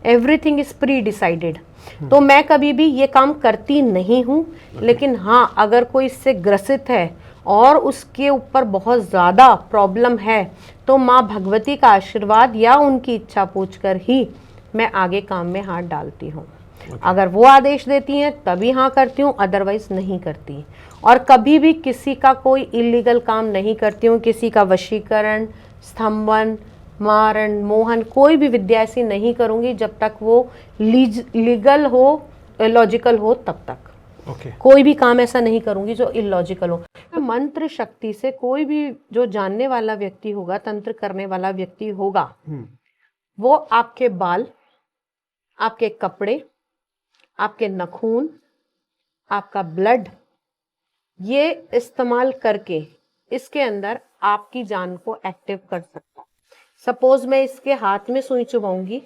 Everything is pre decided. तो मैं कभी भी ये काम करती नहीं हूँ। लेकिन हाँ, अगर कोई इससे ग्रसित है और उसके ऊपर बहुत ज़्यादा प्रॉब्लम है तो माँ भगवती का आशीर्वाद या उनकी इच्छा पूछकर ही मैं आगे काम में हाथ डालती हूँ। अगर वो आदेश देती हैं तभी हाँ करती हूँ, अदरवाइज नहीं करती। और कभी भी किसी का कोई इलीगल काम नहीं करती हूँ, किसी का वशीकरण, स्तंभन, मारण, मोहन, कोई भी विद्या ऐसी नहीं करूँगी जब तक वो लीगल हो, लॉजिकल हो तब तक। कोई भी काम ऐसा नहीं करूँगी जो इलॉजिकल हो। मंत्र शक्ति से कोई भी जो जानने वाला व्यक्ति होगा, तंत्र करने वाला व्यक्ति होगा, वो आपके बाल, आपके कपड़े, आपके नखून, आपका ब्लड, ये इस्तेमाल करके इसके अंदर आपकी जान को एक्टिव कर सकता है। सपोज मैं इसके हाथ में सुई चुभाऊंगी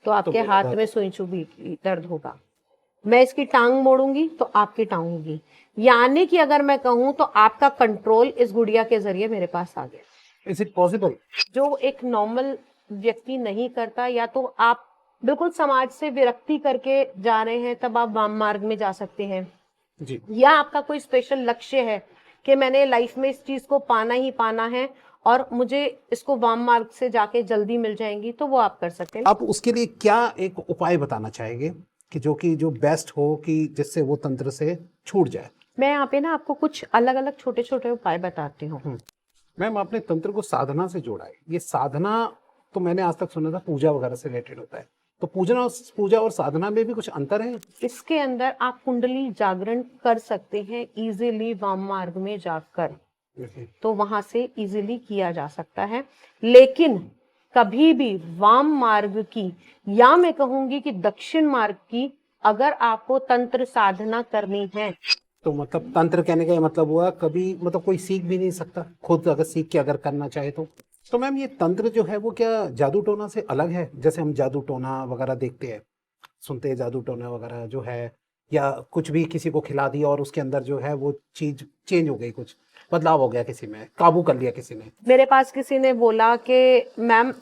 तो आपके हाथ में सुई चुभी दर्द होगा। मैं इसकी टांग मोड़ूंगी तो आपकी टांग होगी। यानी कि अगर मैं कहूं तो आपका कंट्रोल इस गुड़िया के जरिए मेरे पास आ गया। Is it possible? जो एक नॉर्मल व्यक्ति नहीं करता, या तो आप बिल्कुल समाज से विरक्ति करके जा रहे हैं तब आप वाम मार्ग में जा सकते हैं जी। या आपका कोई स्पेशल लक्ष्य है कि मैंने लाइफ में इस चीज को पाना ही पाना है और मुझे इसको वाम मार्ग से जाके जल्दी मिल जाएंगी, तो वो आप कर सकते हैं। आप उसके लिए क्या एक उपाय बताना चाहेंगे कि जो बेस्ट हो कि जिससे वो तंत्र से छूट जाए? मैं यहाँ पे ना आपको कुछ अलग अलग छोटे छोटे उपाय बताती हूँ। मैम, आपने तंत्र को साधना से जोड़ा है। ये साधना तो मैंने आज तक सुना था पूजा वगैरह से रिलेटेड होता है, तो पूजा और साधना में भी कुछ अंतर है? इसके अंदर आप कुंडली जागरण कर सकते हैं इजीली वाम मार्ग में जाकर, तो वहां से इजीली किया जा सकता है। लेकिन कभी भी वाम मार्ग की, या मैं कहूंगी कि दक्षिण मार्ग की, अगर आपको तंत्र साधना करनी है तो मतलब तंत्र कहने का मतलब हुआ कभी मतलब कोई सीख भी नहीं सकता, खुद अगर सीख के अगर करना चाहे तो मैम ये तंत्र जो है वो क्या जादू टोना से अलग है? जैसे हम जादू टोना वगैरह देखते हैं, सुनते हैं, जादू टोना वगैरह जो है, या कुछ भी किसी को खिला दिया और उसके अंदर जो है वो चीज चेंज हो गई, कुछ बदलाव हो गया, किसी में काबू कर लिया किसी ने। मेरे पास किसी ने बोला कि मैम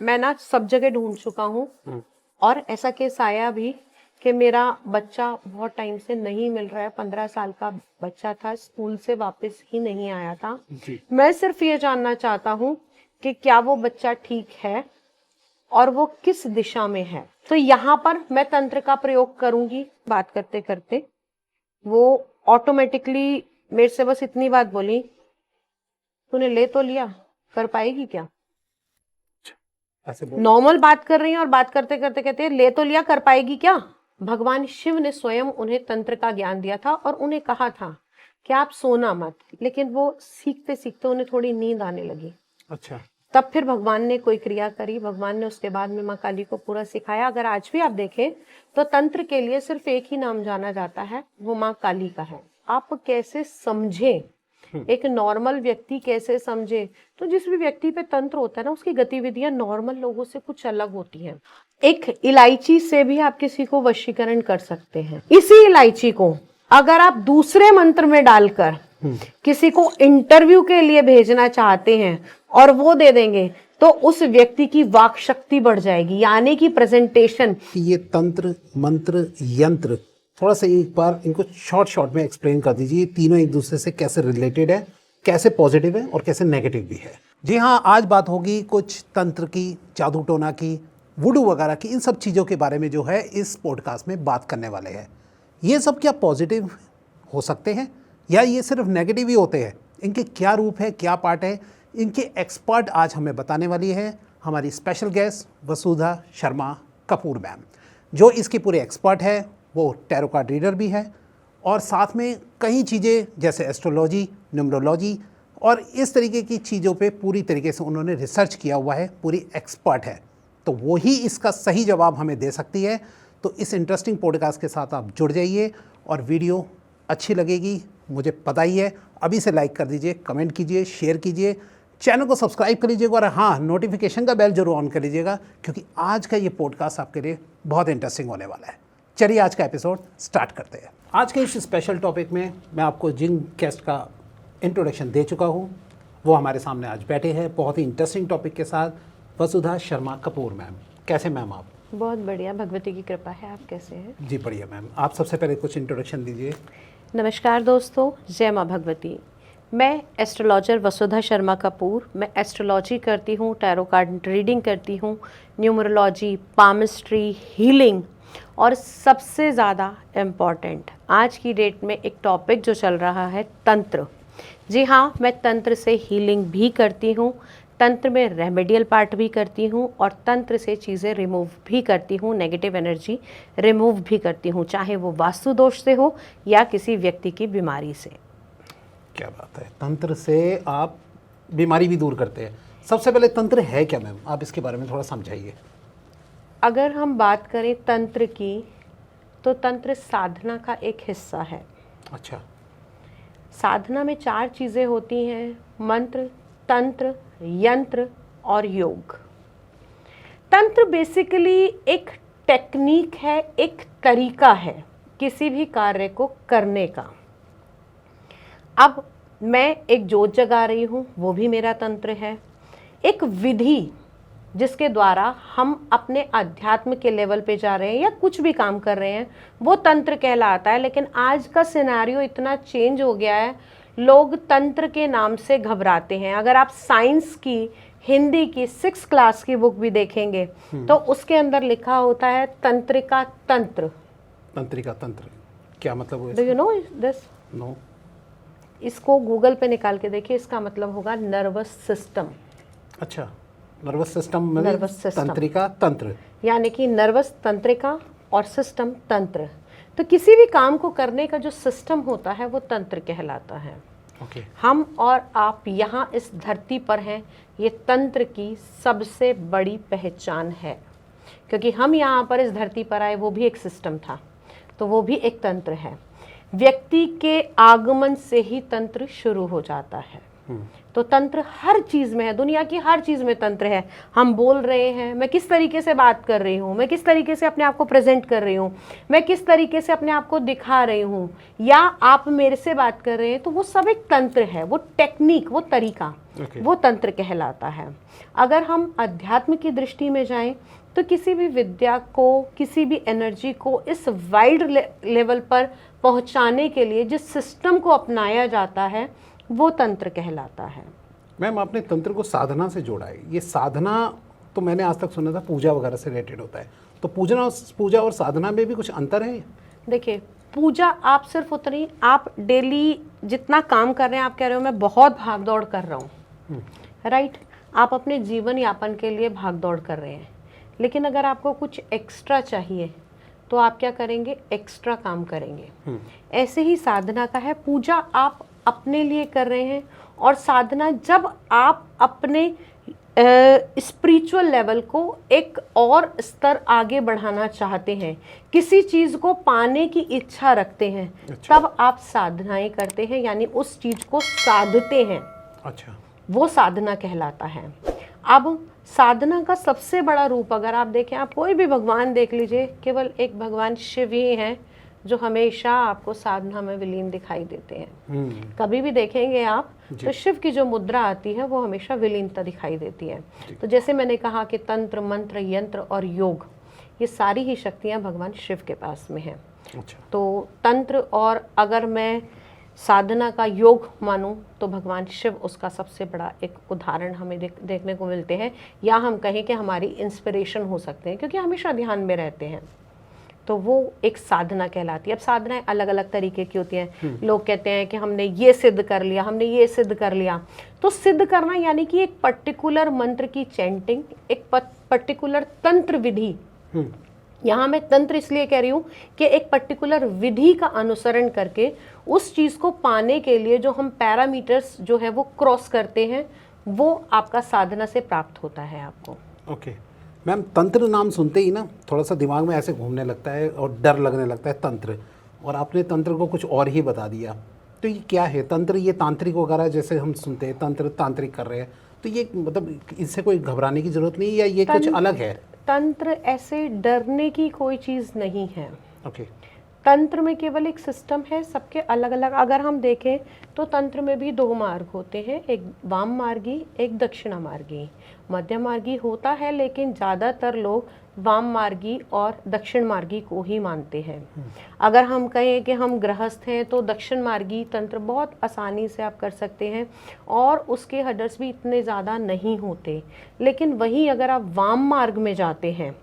मैं ना सब जगह ढूंढ चुका हूँ और ऐसा केस आया भी कि मेरा बच्चा बहुत टाइम से नहीं मिल रहा है, 15 साल का बच्चा था, स्कूल से वापस ही नहीं आया था। मैं सिर्फ ये जानना चाहता हूँ कि क्या वो बच्चा ठीक है और वो किस दिशा में है। तो यहाँ पर मैं तंत्र का प्रयोग करूंगी। बात करते करते वो ऑटोमेटिकली मेरे से बस इतनी बात बोली, तूने ले तो लिया, कर पाएगी क्या? नॉर्मल बात कर रही है और बात करते करते कहते हैं ले तो लिया, कर पाएगी क्या? भगवान शिव ने स्वयं उन्हें तंत्र का ज्ञान दिया था और उन्हें कहा था कि आप सोना मत। लेकिन वो सीखते सीखते उन्हें थोड़ी नींद आने लगी। अच्छा। तब फिर भगवान ने कोई क्रिया करी, भगवान ने उसके बाद में माँ काली को पूरा सिखाया। अगर आज भी आप देखें तो तंत्र के लिए सिर्फ एक ही नाम जाना जाता है, वो माँ काली का है। आप कैसे समझे, एक नॉर्मल व्यक्ति कैसे समझे? तो जिस भी व्यक्ति पे तंत्र होता है ना, उसकी गतिविधियां नॉर्मल लोगों से कुछ अलग होती हैं। एक इलायची से भी आप किसी को वशीकरण कर सकते हैं। इसी इलायची को अगर आप दूसरे मंत्र में डालकर किसी को इंटरव्यू के लिए भेजना चाहते हैं और वो दे देंगे तो उस व्यक्ति की वाक शक्ति बढ़ जाएगी, यानी कि प्रेजेंटेशन। ये तंत्र, मंत्र, यंत्र, थोड़ा सा एक बार इनको शॉर्ट में एक्सप्लेन कर दीजिए। तीनों एक दूसरे से कैसे रिलेटेड है, कैसे पॉजिटिव है और कैसे नेगेटिव भी है। जी हाँ, आज बात होगी कुछ तंत्र की, जादू टोना की, वुडू वगैरह की, इन सब चीज़ों के बारे में जो है इस पॉडकास्ट में बात करने वाले हैं। ये सब क्या पॉजिटिव हो सकते हैं या ये सिर्फ नेगेटिव ही होते हैं? इनके क्या रूप है, क्या पार्ट है, इनके एक्सपर्ट आज हमें बताने वाली है हमारी स्पेशल गेस्ट वसुधा शर्मा कपूर मैम, जो इसकी पूरे एक्सपर्ट है। वो टैरो कार्ड रीडर भी है और साथ में कई चीज़ें जैसे एस्ट्रोलॉजी, न्यूमरोलॉजी और इस तरीके की चीज़ों पे पूरी तरीके से उन्होंने रिसर्च किया हुआ है, पूरी एक्सपर्ट है। तो वो ही इसका सही जवाब हमें दे सकती है। तो इस इंटरेस्टिंग पॉडकास्ट के साथ आप जुड़ जाइए और वीडियो अच्छी लगेगी, मुझे पता ही है। अभी से लाइक कर दीजिए, कमेंट कीजिए, शेयर कीजिए, चैनल को सब्सक्राइब कर लीजिएगा और हाँ, नोटिफिकेशन का बेल जरूर ऑन कर लीजिएगा क्योंकि आज का ये पॉडकास्ट आपके लिए बहुत इंटरेस्टिंग होने वाला है। चलिए आज का एपिसोड स्टार्ट करते हैं। आज के इस स्पेशल टॉपिक में मैं आपको जिन गेस्ट का इंट्रोडक्शन दे चुका हूँ वो हमारे सामने आज बैठे हैं बहुत ही इंटरेस्टिंग टॉपिक के साथ। वसुधा शर्मा कपूर मैम, कैसे मैम आप? बहुत बढ़िया, भगवती की कृपा है। आप कैसे हैं? जी बढ़िया मैम। आप सबसे पहले कुछ इंट्रोडक्शन दीजिए। नमस्कार दोस्तों, जय माँ भगवती। मैं एस्ट्रोलॉजर वसुधा शर्मा कपूर। मैं एस्ट्रोलॉजी करती हूँ, टैरो कार्ड रीडिंग करती हूँ, न्यूमरोलॉजी, पामिस्ट्री, हीलिंग, और सबसे ज़्यादा इम्पॉर्टेंट आज की डेट में एक टॉपिक जो चल रहा है, तंत्र। जी हाँ, मैं तंत्र से हीलिंग भी करती हूँ, तंत्र में रेमेडियल पार्ट भी करती हूँ, और तंत्र से चीज़ें रिमूव भी करती हूँ, नेगेटिव एनर्जी रिमूव भी करती हूँ, चाहे वो वास्तु दोष से हो या किसी व्यक्ति की बीमारी से। क्या बात है, तंत्र से आप बीमारी भी दूर करते हैं। सबसे पहले तंत्र है क्या मैम, आप इसके बारे में थोड़ा समझाइए। अगर हम बात करें तंत्र की, तो तंत्र साधना का एक हिस्सा है। अच्छा। साधना में 4 चीज़ें होती हैं, मंत्र, तंत्र, यंत्र और योग। तंत्र बेसिकली एक टेक्निक है, एक तरीका है किसी भी कार्य को करने का। अब मैं एक जोत जगा रही हूँ, वो भी मेरा तंत्र है। एक विधि जिसके द्वारा हम अपने अध्यात्म के लेवल पे जा रहे हैं या कुछ भी काम कर रहे हैं, वो तंत्र कहलाता है। लेकिन आज का सिनेरियो इतना चेंज हो गया है, लोग तंत्र के नाम से घबराते हैं। अगर आप साइंस की, हिंदी की 6 क्लास की बुक भी देखेंगे तो उसके अंदर लिखा होता है तंत्रिका तंत्र। तंत्रिका तंत्र क्या मतलब हुआ? Do you know this? No. इसको गूगल पे निकाल के देखिए, इसका मतलब होगा नर्वस सिस्टम। अच्छा, नर्वस सिस्टम में नर्वस सिस्टम, तंत्रिका तंत्र, यानी कि नर्वस तंत्रिका और सिस्टम तंत्र। तो किसी भी काम को करने का जो सिस्टम होता है वो तंत्र कहलाता है। ओके। हम और आप यहाँ इस धरती पर हैं, ये तंत्र की सबसे बड़ी पहचान है, क्योंकि हम यहाँ पर इस धरती पर आए, वो भी एक सिस्टम था, तो वो भी एक तंत्र है। व्यक्ति के आगमन से ही तंत्र शुरू हो जाता है। तो तंत्र हर चीज़ में है, दुनिया की हर चीज़ में तंत्र है। हम बोल रहे हैं, मैं किस तरीके से बात कर रही हूँ, मैं किस तरीके से अपने आप को प्रेजेंट कर रही हूँ, मैं किस तरीके से अपने आप को दिखा रही हूँ, या आप मेरे से बात कर रहे हैं, तो वो सब एक तंत्र है। वो टेक्निक, वो तरीका, वो तंत्र कहलाता है। अगर हम अध्यात्म की दृष्टि में जाएं तो किसी भी विद्या को, किसी भी एनर्जी को इस वाइड लेवल पर पहुंचाने के लिए जिस सिस्टम को अपनाया जाता है वो तंत्र कहलाता है। मैम, आपने तंत्र को साधना से जोड़ा है। ये साधना तो मैंने आज तक सुना था पूजा वगैरह से रिलेटेड होता है, तो पूजा और साधना में भी कुछ अंतर है? देखिए, पूजा आप सिर्फ उतनी, आप डेली जितना काम कर रहे हैं, आप कह रहे हो मैं बहुत भाग दौड़ कर रहा हूँ, राइट, आप अपने जीवन यापन के लिए भाग दौड़ कर रहे हैं, लेकिन अगर आपको कुछ एक्स्ट्रा चाहिए तो आप क्या करेंगे? एक्स्ट्रा काम करेंगे। ऐसे ही साधना का है, पूजा आप अपने लिए कर रहे हैं, और साधना जब आप अपने स्पिरिचुअल लेवल को एक और स्तर आगे बढ़ाना चाहते हैं, किसी चीज़ को पाने की इच्छा रखते हैं, अच्छा। तब आप साधनाएं करते हैं, यानी उस चीज़ को साधते हैं। अच्छा। वो साधना कहलाता है। अब साधना का सबसे बड़ा रूप अगर आप देखें, आप कोई भी भगवान देख लीजिए, केवल एक भगवान शिव ही हैं जो हमेशा आपको साधना में विलीन दिखाई देते हैं। कभी भी देखेंगे आप तो शिव की जो मुद्रा आती है वो हमेशा विलीनता दिखाई देती है। तो जैसे मैंने कहा कि तंत्र, मंत्र, यंत्र और योग, ये सारी ही शक्तियाँ भगवान शिव के पास में हैं। अच्छा। तो तंत्र, और अगर मैं साधना का योग मानूं तो भगवान शिव उसका सबसे बड़ा एक उदाहरण हमें देखने को मिलते हैं, या हम कहें कि हमारी इंस्पिरेशन हो सकते हैं, क्योंकि हमेशा ध्यान में रहते हैं। तो वो एक साधना कहलाती है। अब साधनाएं अलग अलग तरीके की होती हैं। लोग कहते हैं कि हमने ये सिद्ध कर लिया, हमने ये सिद्ध कर लिया। तो सिद्ध करना यानी कि एक पर्टिकुलर मंत्र की चैंटिंग, एक पर्टिकुलर तंत्र विधि। यहाँ मैं तंत्र इसलिए कह रही हूँ कि एक पर्टिकुलर विधि का अनुसरण करके उस चीज़ को पाने के लिए जो हम पैरामीटर्स जो है वो क्रॉस करते हैं, वो आपका साधना से प्राप्त होता है आपको। ओके मैम, तंत्र नाम सुनते ही ना थोड़ा सा दिमाग में ऐसे घूमने लगता है और डर लगने लगता है तंत्र, और आपने तंत्र को कुछ और ही बता दिया। तो ये क्या है तंत्र? ये तांत्रिक वगैरह जैसे हम सुनते हैं तंत्र, तांत्रिक कर रहे हैं, तो ये मतलब इससे कोई घबराने की जरूरत नहीं, या ये कुछ अलग है? तंत्र ऐसे डरने की कोई चीज़ नहीं है। ओके। तंत्र में केवल एक सिस्टम है, सबके अलग अलग। अगर हम देखें तो तंत्र में भी 2 मार्ग होते हैं, एक वाम मार्गी, एक दक्षिणा मार्गी। मध्य मार्गी होता है, लेकिन ज़्यादातर लोग वाम मार्गी और दक्षिण मार्गी को ही मानते हैं। अगर हम कहें कि हम गृहस्थ हैं तो दक्षिण मार्गी तंत्र बहुत आसानी से आप कर सकते हैं और उसके हर्डल्स भी इतने ज़्यादा नहीं होते। लेकिन वहीं अगर आप वाम मार्ग में जाते हैं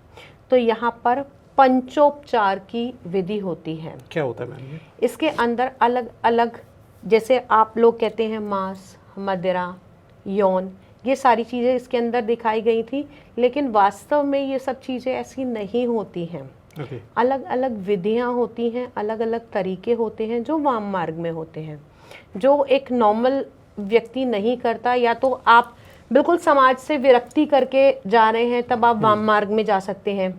तो यहाँ पर पंचोपचार की विधि होती है। क्या होता है मैम? इसके अंदर अलग अलग, जैसे आप लोग कहते हैं मांस, मदिरा, यौन, ये सारी चीज़ें इसके अंदर दिखाई गई थी, लेकिन वास्तव में ये सब चीज़ें ऐसी नहीं होती हैं। अलग अलग विधियां होती हैं, अलग अलग तरीके होते हैं जो वाम मार्ग में होते हैं, जो एक नॉर्मल व्यक्ति नहीं करता। या तो आप बिल्कुल समाज से विरक्ति करके जा रहे हैं तब आप वाम मार्ग में जा सकते हैं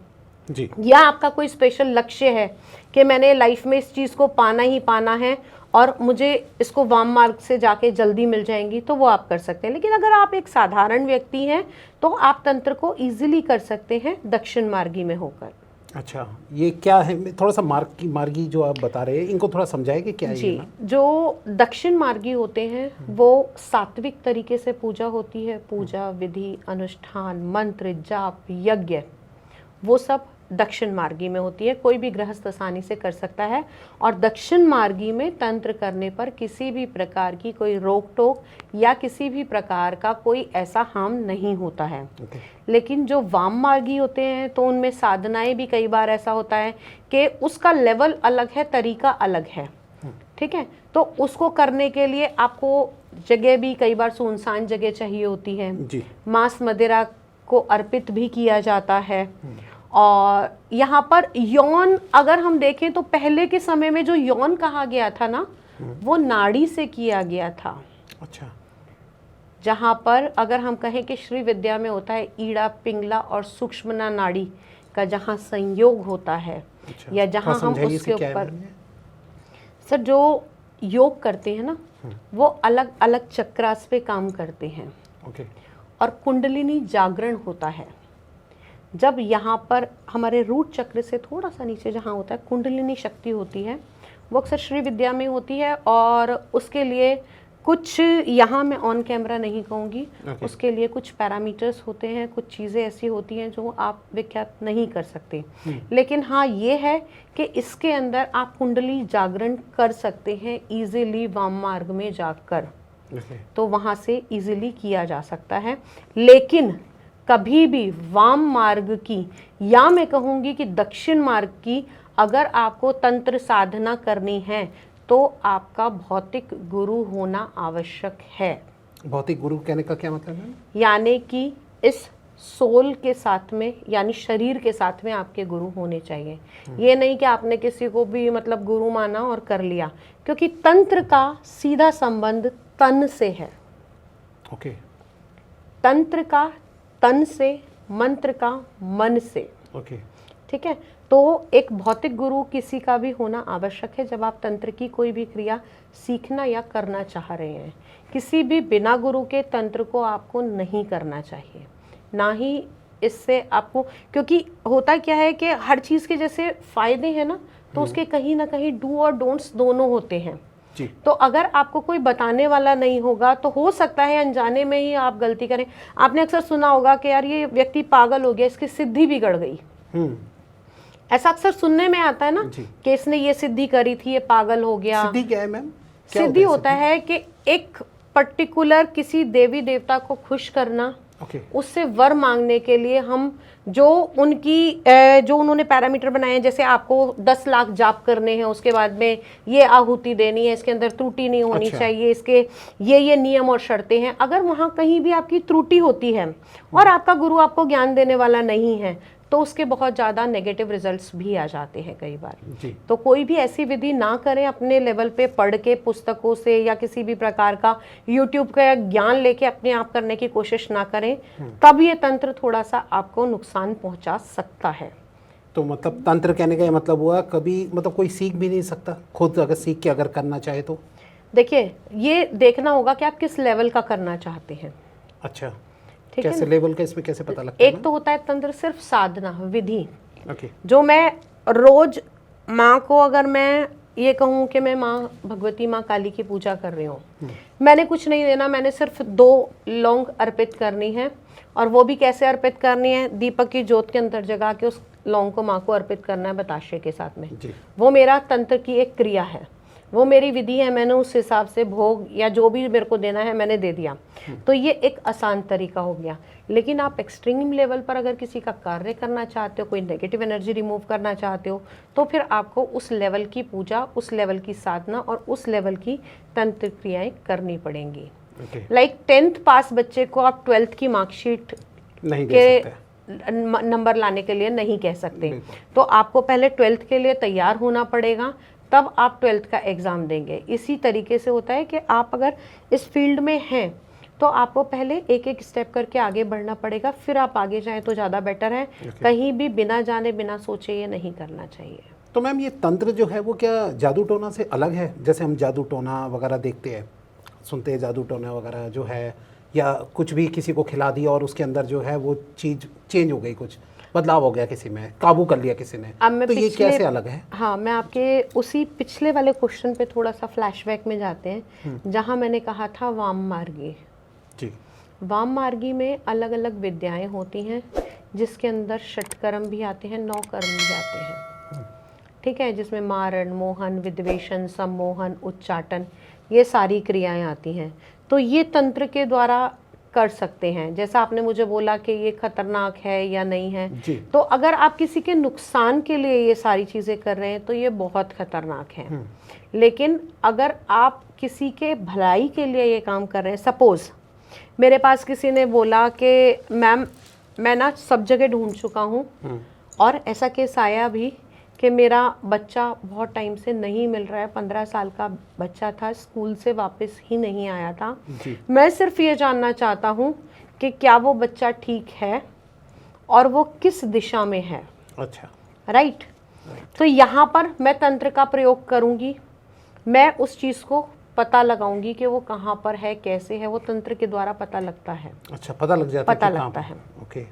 जी। या आपका कोई स्पेशल लक्ष्य है कि मैंने लाइफ में इस चीज़ को पाना ही पाना है और मुझे इसको वाम मार्ग से जाके जल्दी मिल जाएंगी, तो वो आप कर सकते हैं। लेकिन अगर आप एक साधारण व्यक्ति हैं तो आप तंत्र को इजीली कर सकते हैं दक्षिण मार्गी में होकर। अच्छा, ये क्या है? थोड़ा सा मार्गी जो आप बता रहे हैं इनको थोड़ा समझाए कि क्या है जी। ये? जो दक्षिण मार्गी होते हैं वो सात्विक तरीके से पूजा होती है, पूजा विधि, अनुष्ठान, मंत्र, जाप, यज्ञ, वो सब दक्षिण मार्गी में होती है। कोई भी गृहस्थ आसानी से कर सकता है और दक्षिण मार्गी में तंत्र करने पर किसी भी प्रकार की कोई रोक टोक या किसी भी प्रकार का कोई ऐसा हार्म नहीं होता है। लेकिन जो वाम मार्गी होते हैं तो उनमें साधनाएं भी कई बार ऐसा होता है कि उसका लेवल अलग है, तरीका अलग है, ठीक है। तो उसको करने के लिए आपको जगह भी कई बार सुनसान जगह चाहिए होती है जी। मांस मदिरा को अर्पित भी किया जाता है। और यहाँ पर यौन अगर हम देखें तो पहले के समय में जो यौन कहा गया था ना, वो नाड़ी से किया गया था। अच्छा। जहाँ पर अगर हम कहें कि श्री विद्या में होता है ईड़ा, पिंगला और सूक्ष्मना नाड़ी का जहाँ संयोग होता है। अच्छा। या जहाँ हम उसके ऊपर सर जो योग करते हैं ना, वो अलग अलग चक्रास पे काम करते हैं। ओके। और कुंडलिनी जागरण होता है। जब यहाँ पर हमारे रूट चक्र से थोड़ा सा नीचे जहाँ होता है कुंडलिनी शक्ति होती है, वो अक्सर श्री विद्या में होती है। और उसके लिए कुछ, यहाँ मैं ऑन कैमरा नहीं कहूँगी, उसके लिए कुछ पैरामीटर्स होते हैं, कुछ चीज़ें ऐसी होती हैं जो आप विख्यात नहीं कर सकते। लेकिन हाँ ये है कि इसके अंदर आप कुंडली जागरण कर सकते हैं इजीली वाम मार्ग में जाकर। तो वहाँ से इजीली किया जा सकता है। लेकिन कभी भी वाम मार्ग की या मैं कहूँगी कि दक्षिण मार्ग की अगर आपको तंत्र साधना करनी है तो आपका भौतिक गुरु होना आवश्यक है। भौतिक गुरु कहने का क्या मतलब है? यानी कि इस सोल के साथ में, यानी शरीर के साथ में आपके गुरु होने चाहिए। ये नहीं कि आपने किसी को भी मतलब गुरु माना और कर लिया, क्योंकि तंत्र का सीधा संबंध तन से है। ओके। तंत्र का तन से, मंत्र का मन से। ओके। ठीक है। तो एक भौतिक गुरु किसी का भी होना आवश्यक है जब आप तंत्र की कोई भी क्रिया सीखना या करना चाह रहे हैं। किसी भी बिना गुरु के तंत्र को आपको नहीं करना चाहिए, ना ही इससे आपको, क्योंकि होता क्या है कि हर चीज़ के जैसे फायदे हैं ना, तो उसके कहीं ना कहीं डू और डोंट्स दोनों होते हैं। तो अगर आपको कोई बताने वाला नहीं होगा तो हो सकता है अनजाने में ही आप गलती करें। आपने अक्सर सुना होगा कि यार ये व्यक्ति पागल हो गया, इसकी सिद्धि बिगड़ गई। ऐसा अक्सर सुनने में आता है ना कि इसने ये सिद्धि करी थी, ये पागल हो गया। सिद्धि क्या है मैम? सिद्धि होता है कि एक पर्टिकुलर किसी देवी देवता को खुश करना, उससे वर मांगने के लिए हम जो उन्होंने पैरामीटर बनाए हैं, जैसे आपको 10 लाख जाप करने हैं, उसके बाद में ये आहुति देनी है, इसके अंदर त्रुटि नहीं होनी चाहिए, इसके ये नियम और शर्तें हैं। अगर वहाँ कहीं भी आपकी त्रुटि होती है और आपका गुरु आपको ज्ञान देने वाला नहीं है तो उसके बहुत ज़्यादा नेगेटिव रिजल्ट्स भी आ जाते हैं कई बार। तो कोई भी ऐसी विधि ना करें, अपने लेवल पे पढ़ के पुस्तकों से या किसी भी प्रकार का यूट्यूब का ज्ञान लेके अपने आप करने की कोशिश ना करें, तब ये तंत्र थोड़ा सा आपको नुकसान पहुंचा सकता है। तो मतलब तंत्र कहने का मतलब हुआ कभी मतलब कोई सीख भी नहीं सकता, खुद अगर सीख के अगर करना चाहे तो? देखिए, ये देखना होगा कि आप किस लेवल का करना चाहते हैं। अच्छा, कैसे लेवल का, इसमें कैसे पता लगता है? है? एक तो होता है तंत्र सिर्फ साधना विधि। जो मैं रोज माँ को अगर मैं ये कहूँ कि मैं माँ भगवती माँ काली की पूजा कर रही हूँ, मैंने कुछ नहीं देना, मैंने सिर्फ 2 लौंग अर्पित करनी है। और वो भी कैसे अर्पित करनी है? दीपक की ज्योत के अंदर जगा के उस लौंग को माँ को अर्पित करना है बताशे के साथ में जी। वो मेरा तंत्र की एक क्रिया है, वो मेरी विधि है। मैंने उस हिसाब से भोग या जो भी मेरे को देना है मैंने दे दिया। तो ये एक आसान तरीका हो गया। लेकिन आप एक्सट्रीम लेवल पर अगर किसी का कार्य करना चाहते हो, कोई नेगेटिव एनर्जी रिमूव करना चाहते हो, तो फिर आपको उस लेवल की पूजा, उस लेवल की साधना और उस लेवल की तंत्र क्रियाएं करनी पड़ेंगी। लाइक 10th पास बच्चे को आप 12th की मार्कशीट नहीं दे के सकते, नंबर लाने के लिए नहीं कह सकते। तो आपको पहले 12th के लिए तैयार होना पड़ेगा, तब आप 12th का एग्ज़ाम देंगे। इसी तरीके से होता है कि आप अगर इस फील्ड में हैं तो आपको पहले एक एक स्टेप करके आगे बढ़ना पड़ेगा, फिर आप आगे जाएं तो ज़्यादा बेटर है। कहीं भी बिना जाने बिना सोचे ये नहीं करना चाहिए। तो मैम ये तंत्र जो है वो क्या जादू टोना से अलग है? जैसे हम जादू टोना वगैरह देखते हैं, सुनते हैं जादू टोना वगैरह जो है, या कुछ भी किसी को खिला दिया और उसके अंदर जो है वो चीज़ चेंज हो गई, कुछ बदलाव हो गया, किसी में काबू कर लिया किसी ने, तो ये कैसे अलग है? हाँ, मैं आपके उसी पिछले वाले क्वेश्चन पे थोड़ा सा फ्लैशबैक में जाते हैं, जहाँ मैंने कहा था वाम मार्गी। जी। वाम मार्गी में अलग अलग विद्याएं होती हैं, जिसके अंदर षटकर्म भी आते हैं, 9 कर्म भी आते हैं, ठीक है, जिसमें मारण, मोहन, विद्वेषण, सम्मोहन, उच्चाटन, ये सारी क्रियाएं आती हैं। तो ये तंत्र के द्वारा कर सकते हैं। जैसा आपने मुझे बोला कि ये खतरनाक है या नहीं है, तो अगर आप किसी के नुकसान के लिए ये सारी चीज़ें कर रहे हैं तो ये बहुत खतरनाक है। लेकिन अगर आप किसी के भलाई के लिए ये काम कर रहे हैं, सपोज़ मेरे पास किसी ने बोला कि मैम मैं ना सब जगह ढूंढ चुका हूँ, और ऐसा केस आया भी कि मेरा बच्चा बहुत टाइम से नहीं मिल रहा है, 15 साल का बच्चा था, स्कूल से वापस ही नहीं आया था। मैं सिर्फ ये जानना चाहता हूँ कि क्या वो बच्चा ठीक है और वो किस दिशा में है। अच्छा, राइट। तो यहाँ पर मैं तंत्र का प्रयोग करूँगी, मैं उस चीज़ को पता लगाऊंगी कि वो कहाँ पर है, कैसे है, वो तंत्र के द्वारा पता लगता है। अच्छा, पता लग जाता है, पता लगता है। ओके।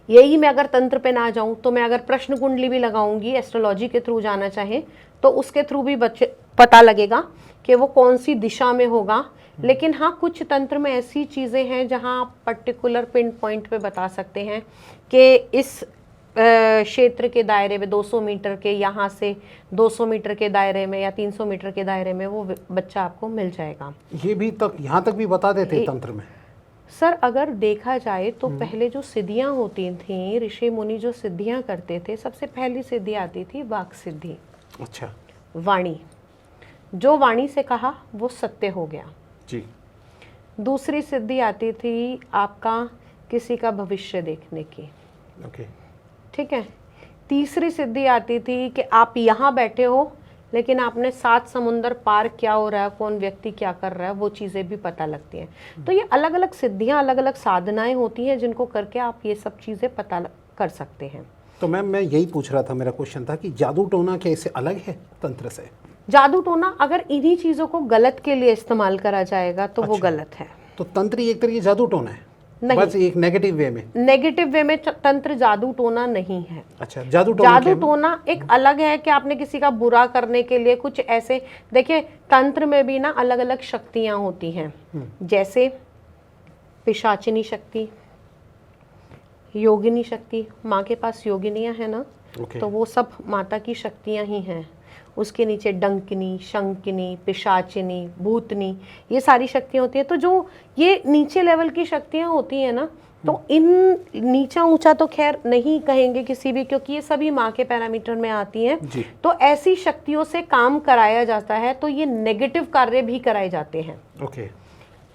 यही मैं अगर तंत्र पे ना जाऊं तो मैं अगर प्रश्न कुंडली भी लगाऊंगी, एस्ट्रोलॉजी के थ्रू जाना चाहे तो उसके थ्रू भी बच्चे पता लगेगा कि वो कौन सी दिशा में होगा। लेकिन हाँ, कुछ तंत्र में ऐसी चीज़ें हैं जहाँ आप पर्टिकुलर पिन पॉइंट पे बता सकते हैं कि इस क्षेत्र के दायरे में 200 मीटर के, यहाँ से 200 मीटर के दायरे में या 300 मीटर के दायरे में वो बच्चा आपको मिल जाएगा। ये भी तक यहाँ तक भी बता देते तंत्र में? सर अगर देखा जाए तो पहले जो सिद्धियाँ होती थीं, ऋषि मुनि जो सिद्धियाँ करते थे, सबसे पहली सिद्धि आती थी वाक सिद्धि। अच्छा। वाणी, जो वाणी से कहा वो सत्य हो गया जी। दूसरी सिद्धि आती थी आपका किसी का भविष्य देखने की। ओके। ठीक है। तीसरी सिद्धि आती थी कि आप यहाँ बैठे हो लेकिन आपने 7 समुंदर पार क्या हो रहा है, कौन व्यक्ति क्या कर रहा है, वो चीज़ें भी पता लगती हैं। तो ये अलग अलग सिद्धियाँ, अलग अलग साधनाएं होती हैं जिनको करके आप ये सब चीज़ें पता कर सकते हैं। तो मैम मैं यही पूछ रहा था, मेरा क्वेश्चन था कि जादू टोना क्या इससे अलग है तंत्र से? जादू टोना अगर इन्हीं चीज़ों को गलत के लिए इस्तेमाल करा जाएगा तो वो गलत है। तो तंत्र एक तरीके जादू टोना है? नहीं, बस एक नेगेटिव वे में। नेगेटिव वे में तंत्र जादू टोना नहीं है। अच्छा, जादू टोना एक अलग है कि आपने किसी का बुरा करने के लिए कुछ ऐसे, देखिए तंत्र में भी ना अलग अलग शक्तियां होती हैं, जैसे पिशाचिनी शक्ति, योगिनी शक्ति। माँ के पास योगिनियां हैं ना, तो वो सब माता की शक्तियां ही हैं। उसके नीचे डंकिनी, शंकिनी, पिशाचिनी, भूतनी, ये सारी शक्तियाँ होती हैं। तो जो ये नीचे लेवल की शक्तियाँ होती हैं ना, तो इन नीचा ऊंचा तो खैर नहीं कहेंगे किसी भी, क्योंकि ये सभी माँ के पैरामीटर में आती हैं। तो ऐसी शक्तियों से काम कराया जाता है, तो ये नेगेटिव कार्य भी कराए जाते हैं। ओके।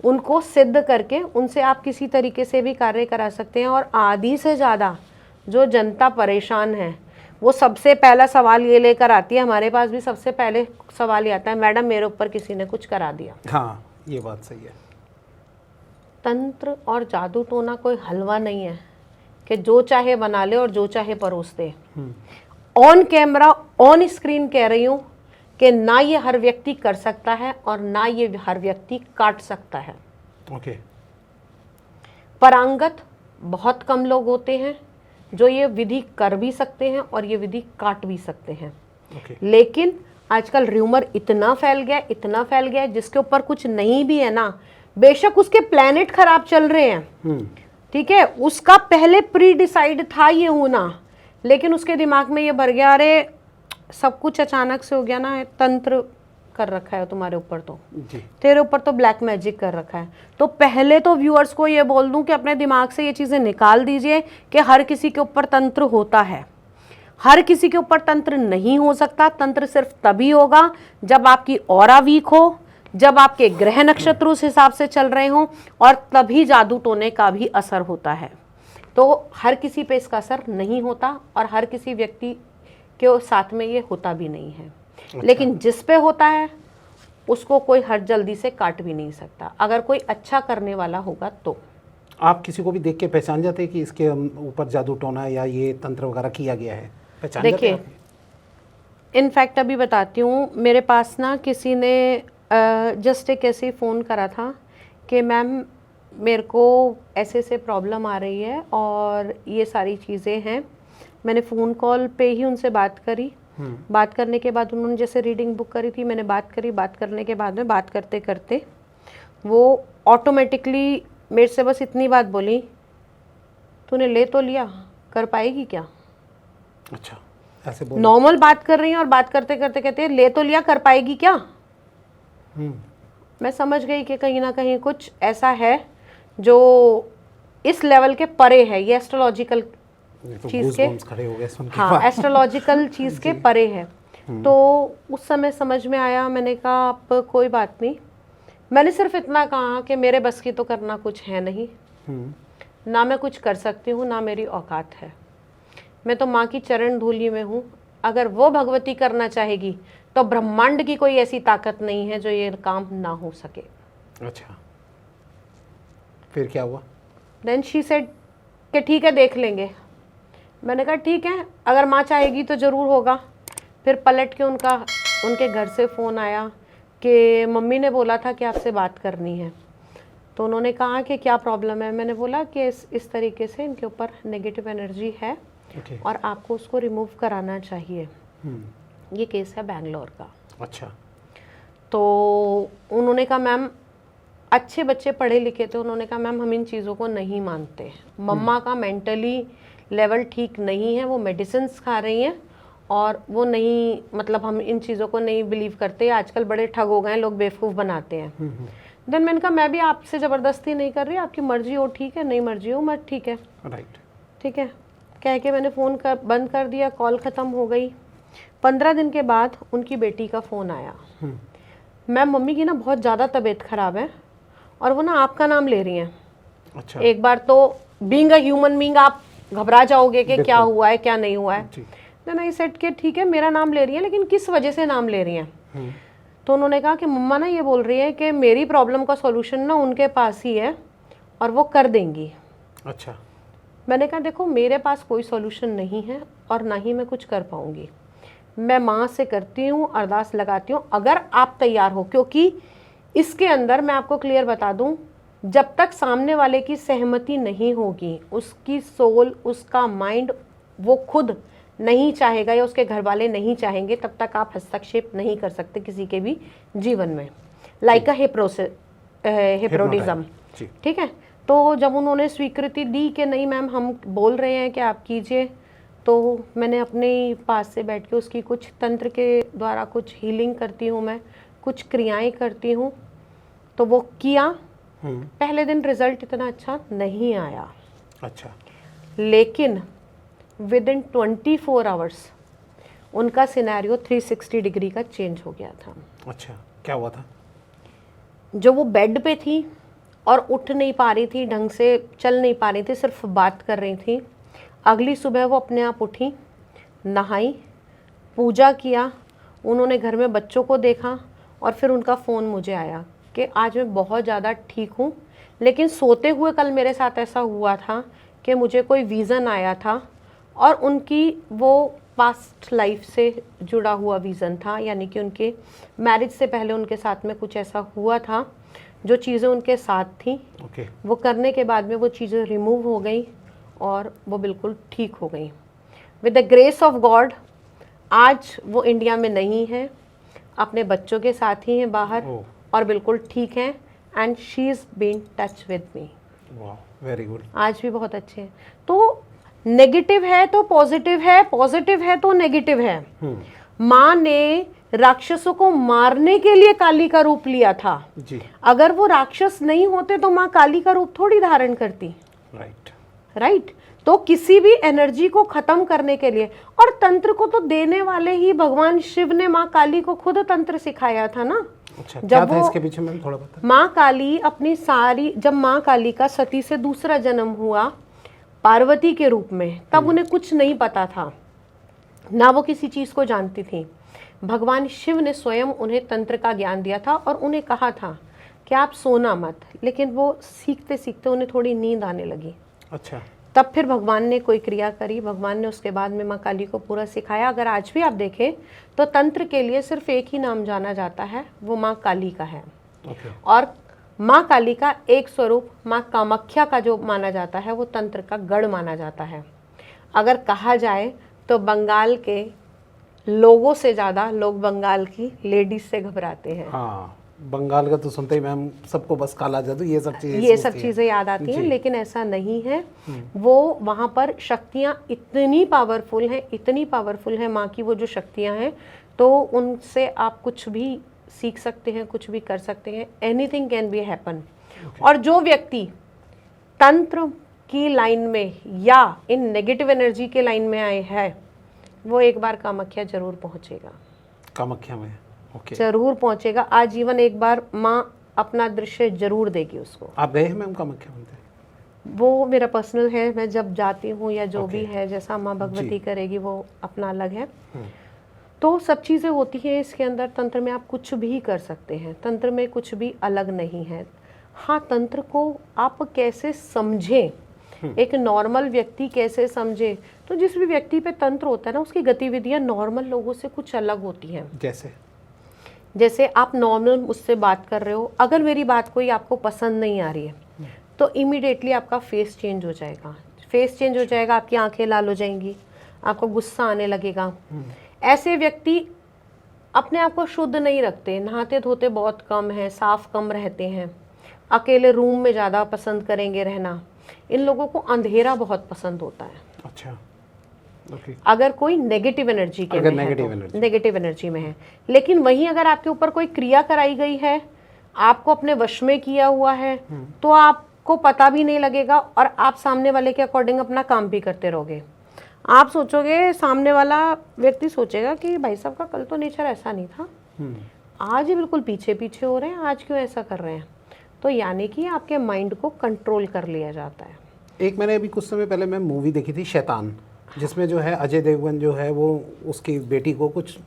उनको सिद्ध करके उनसे आप किसी तरीके से भी कार्य करा सकते हैं। और आधी से ज़्यादा जो जनता परेशान है, वो सबसे पहला सवाल ये लेकर आती है, हमारे पास भी सबसे पहले सवाल ये आता है, मैडम मेरे ऊपर किसी ने कुछ करा दिया। हाँ, ये बात सही है। तंत्र और जादू टोना कोई हलवा नहीं है कि जो चाहे बना ले और जो चाहे परोस दे। ऑन कैमरा, ऑन स्क्रीन कह रही हूँ कि ना ये हर व्यक्ति कर सकता है और ना ये हर व्यक्ति काट सकता है। ओके। परांगत बहुत कम लोग होते हैं जो ये विधि कर भी सकते हैं और ये विधि काट भी सकते हैं। ओके। लेकिन आजकल र्यूमर इतना फैल गया है, जिसके ऊपर कुछ नहीं भी है ना, बेशक उसके प्लैनेट खराब चल रहे हैं, ठीक है, उसका पहले प्री डिसाइड था ये होना, लेकिन उसके दिमाग में ये भर गया, अरे सब कुछ अचानक से हो गया ना, तंत्र कर रखा है तुम्हारे ऊपर, तो जी। तेरे ऊपर तो ब्लैक मैजिक कर रखा है। तो पहले तो व्यूअर्स को ये बोल दूं कि अपने दिमाग से ये चीज़ें निकाल दीजिए कि हर किसी के ऊपर तंत्र होता है। हर किसी के ऊपर तंत्र नहीं हो सकता। तंत्र सिर्फ तभी होगा जब आपकी ऑरा वीक हो, जब आपके ग्रह नक्षत्र उस हिसाब से चल रहे हों, और तभी जादू टोने का भी असर होता है। तो हर किसी पे इसका असर नहीं होता, और हर किसी व्यक्ति के साथ में ये होता भी नहीं है। लेकिन जिस पे होता है उसको कोई हर जल्दी से काट भी नहीं सकता, अगर कोई अच्छा करने वाला होगा तो। आप किसी को भी देख के पहचान जाते हैं कि इसके ऊपर जादू टोना या ये तंत्र वगैरह किया गया है? पहचान जाते हैं देखिए, इनफैक्ट अभी बताती हूँ, मेरे पास ना किसी ने जस्ट एक ऐसे ही फ़ोन करा था कि मैम मेरे को ऐसे ऐसे प्रॉब्लम आ रही है और ये सारी चीज़ें हैं। मैंने फ़ोन कॉल पे ही उनसे बात करी। बात करने के बाद उन्होंने जैसे रीडिंग बुक करी थी, मैंने बात करी। बात करने के बाद में बात करते करते वो ऑटोमेटिकली मेरे से बस इतनी बात बोली, तूने ले तो लिया, कर पाएगी क्या? अच्छा, ऐसे बोल। नॉर्मल बात कर रही हैं और बात करते करते कहते हैं ले तो लिया, कर पाएगी क्या? मैं समझ गई कि कहीं ना कहीं कुछ ऐसा है जो इस लेवल के परे है। ये एस्ट्रोलॉजिकल चीज के खड़े हो गए सुन के। हाँ, एस्ट्रोलॉजिकल चीज के परे है। तो उस समय समझ में आया, मैंने कहा आप कोई बात नहीं। मैंने सिर्फ इतना कहा कि मेरे बस की तो करना कुछ है नहीं, ना मैं कुछ कर सकती हूँ, ना मेरी औकात है। मैं तो माँ की चरण धूलि में हूँ। अगर वो भगवती करना चाहेगी तो ब्रह्मांड की कोई ऐसी ताकत नहीं है जो ये काम ना हो सके। अच्छा, फिर क्या हुआ? देन शी सेड कि ठीक है, देख लेंगे। मैंने कहा ठीक है, अगर माँ चाहेगी तो ज़रूर होगा। फिर पलट के उनके घर से फ़ोन आया कि मम्मी ने बोला था कि आपसे बात करनी है। तो उन्होंने कहा कि क्या प्रॉब्लम है। मैंने बोला कि इस तरीके से इनके ऊपर नेगेटिव एनर्जी है और आपको उसको रिमूव कराना चाहिए। ये केस है बैंगलोर का। अच्छा। तो उन्होंने कहा मैम, अच्छे बच्चे पढ़े लिखे थे, उन्होंने कहा मैम हम इन चीज़ों को नहीं मानते। मम्मा का मेंटली लेवल ठीक नहीं है, वो मेडिसिन्स खा रही हैं और वो नहीं, मतलब हम इन चीज़ों को नहीं बिलीव करते। आजकल बड़े ठग हो गए हैं, लोग बेवकूफ़ बनाते हैं। देन मैंने कहा मैं भी आपसे ज़बरदस्ती नहीं कर रही, आपकी मर्जी हो ठीक है, नहीं मर्जी हो मत, ठीक है, राइट, ठीक है कह के मैंने फ़ोन बंद कर दिया। कॉल ख़त्म हो गई। 15 दिन के बाद उनकी बेटी का फ़ोन आया, मैम मम्मी की ना बहुत ज़्यादा तबीयत ख़राब है और वो ना आपका नाम ले रही हैं। अच्छा। एक बार तो बीइंग अ ह्यूमन बीइंग आप घबरा जाओगे कि क्या हुआ है क्या नहीं हुआ है। देन आई सेड कि ठीक है मेरा नाम ले रही है, लेकिन किस वजह से नाम ले रही हैं? तो उन्होंने कहा कि मम्मा ना ये बोल रही है कि मेरी प्रॉब्लम का सॉल्यूशन ना उनके पास ही है और वो कर देंगी। अच्छा। मैंने कहा देखो मेरे पास कोई सॉल्यूशन नहीं है और ना ही मैं कुछ कर पाऊँगी। मैं माँ से करती हूँ, अरदास लगाती हूँ, अगर आप तैयार हो, क्योंकि इसके अंदर मैं आपको क्लियर बता दूँ, जब तक सामने वाले की सहमति नहीं होगी, उसकी सोल, उसका माइंड वो खुद नहीं चाहेगा या उसके घर वाले नहीं चाहेंगे, तब तक आप हस्तक्षेप नहीं कर सकते किसी के भी जीवन में। लाइक अ हिप्नोटिज्म, ठीक है। तो जब उन्होंने स्वीकृति दी कि नहीं मैम हम बोल रहे हैं कि आप कीजिए, तो मैंने अपने पास से बैठ के उसकी कुछ तंत्र के द्वारा कुछ हीलिंग करती हूँ, मैं कुछ क्रियाएं करती हूँ। तो वो किया। पहले दिन रिजल्ट इतना अच्छा नहीं आया। अच्छा। लेकिन विद इन 24 आवर्स उनका सिनेरियो 360 डिग्री का चेंज हो गया था। अच्छा, क्या हुआ था? जो वो बेड पे थी और उठ नहीं पा रही थी, ढंग से चल नहीं पा रही थी, सिर्फ बात कर रही थी, अगली सुबह वो अपने आप उठी, नहाई, पूजा किया, उन्होंने घर में बच्चों को देखा और फिर उनका फ़ोन मुझे आया कि आज मैं बहुत ज़्यादा ठीक हूँ, लेकिन सोते हुए कल मेरे साथ ऐसा हुआ था कि मुझे कोई विज़न आया था और उनकी वो पास्ट लाइफ से जुड़ा हुआ विज़न था, यानी कि उनके मैरिज से पहले उनके साथ में कुछ ऐसा हुआ था, जो चीज़ें उनके साथ थी वो करने के बाद में वो चीज़ें रिमूव हो गई और वो बिल्कुल ठीक हो गई with the grace of God. आज वो इंडिया में नहीं है, अपने बच्चों के साथ ही हैं बाहर ओह। और बिल्कुल ठीक हैं and she is been touch with me. वाह, वेरी गुड। आज भी बहुत अच्छे हैं। तो नेगेटिव है तो पॉजिटिव है, पॉजिटिव है तो नेगेटिव है। माँ ने राक्षसों को मारने के लिए काली का रूप लिया था। जी। अगर वो राक्षस नहीं होते तो माँ काली का रूप थोड़ी धारण करती। राइट। राइट। तो किसी भी एनर्जी को खत्म करने के लिए, और तंत्र को तो देने वाले ही भगवान शिव ने माँ काली को खुद तंत्र सिखाया था ना। अच्छा, जब क्या था वो इसके पीछे मैम, थोड़ा बता। माँ काली अपनी सारी, जब माँ काली का सती से दूसरा जन्म हुआ पार्वती के रूप में, तब उन्हें कुछ नहीं पता था, ना वो किसी चीज को जानती थी। भगवान शिव ने स्वयं उन्हें तंत्र का ज्ञान दिया था और उन्हें कहा था कि आप सोना मत, लेकिन वो सीखते सीखते उन्हें थोड़ी नींद आने लगी। अच्छा। तब फिर भगवान ने कोई क्रिया करी, भगवान ने उसके बाद में माँ काली को पूरा सिखाया। अगर आज भी आप देखें तो तंत्र के लिए सिर्फ एक ही नाम जाना जाता है, वो माँ काली का है। ओके। और माँ काली का एक स्वरूप माँ कामाख्या का जो माना जाता है वो तंत्र का गढ़ माना जाता है। अगर कहा जाए तो बंगाल के लोगों से ज़्यादा लोग बंगाल की लेडीज से घबराते हैं। हाँ, बंगाल का तो सुनते ही मैम सबको बस काला जादू ये सब चीज़ें याद आती हैं, लेकिन ऐसा नहीं है। वो वहाँ पर शक्तियाँ इतनी पावरफुल हैं, इतनी पावरफुल हैं माँ की वो जो शक्तियाँ हैं, तो उनसे आप कुछ भी सीख सकते हैं, कुछ भी कर सकते हैं। Anything can be happen. और जो व्यक्ति तंत्र की लाइन में या इन नेगेटिव एनर्जी के लाइन में आए हैं, वो एक बार कामाख्या जरूर पहुँचेगा। कामाख्या में? ओके। जरूर पहुँचेगा। आजीवन एक बार माँ अपना दृश्य जरूर देगी उसको। आप गए हैं मैम कामाख्या मंदिर? वो मेरा पर्सनल है, मैं जब जाती हूँ या जो भी है, जैसा माँ भगवती करेगी वो अपना अलग है। तो सब चीज़ें होती हैं इसके अंदर। तंत्र में आप कुछ भी कर सकते हैं, तंत्र में कुछ भी अलग नहीं है। हाँ, तंत्र को आप कैसे समझें, एक नॉर्मल व्यक्ति कैसे समझे, तो जिस भी व्यक्ति पे तंत्र होता है ना, उसकी गतिविधियाँ नॉर्मल लोगों से कुछ अलग होती हैं। जैसे आप नॉर्मल मुझसे बात कर रहे हो, अगर मेरी बात कोई आपको पसंद नहीं आ रही है तो इमीडिएटली आपका फेस चेंज हो जाएगा। फेस चेंज हो जाएगा, आपकी आंखें लाल हो जाएंगी, आपको गुस्सा आने लगेगा। ऐसे व्यक्ति अपने आप को शुद्ध नहीं रखते, नहाते धोते बहुत कम है, साफ कम रहते हैं, अकेले रूम में ज़्यादा पसंद करेंगे रहना। इन लोगों को अंधेरा बहुत पसंद होता है। अच्छा। Okay. अगर कोई नेगेटिव एनर्जी के में है तो नेगेटिव एनर्जी में है। लेकिन वहीं अगर आपके ऊपर कोई क्रिया कराई गई है, आपको अपने वश में किया हुआ है, तो आपको पता भी नहीं लगेगा और आप सामने वाले के अकॉर्डिंग अपना काम भी करते रहोगे। आप सोचोगे, सामने वाला व्यक्ति सोचेगा कि भाई साहब का कल तो नेचर ऐसा नहीं था, आज ही बिल्कुल पीछे पीछे हो रहे हैं, आज क्यों ऐसा कर रहे हैं। तो यानी कि आपके माइंड को कंट्रोल कर लिया जाता है। एक मैंने अभी कुछ समय पहले मैं मूवी देखी थी शैतान, जिसमें जो है अजय देवगन जो है वो उसकी बेटी को कुछ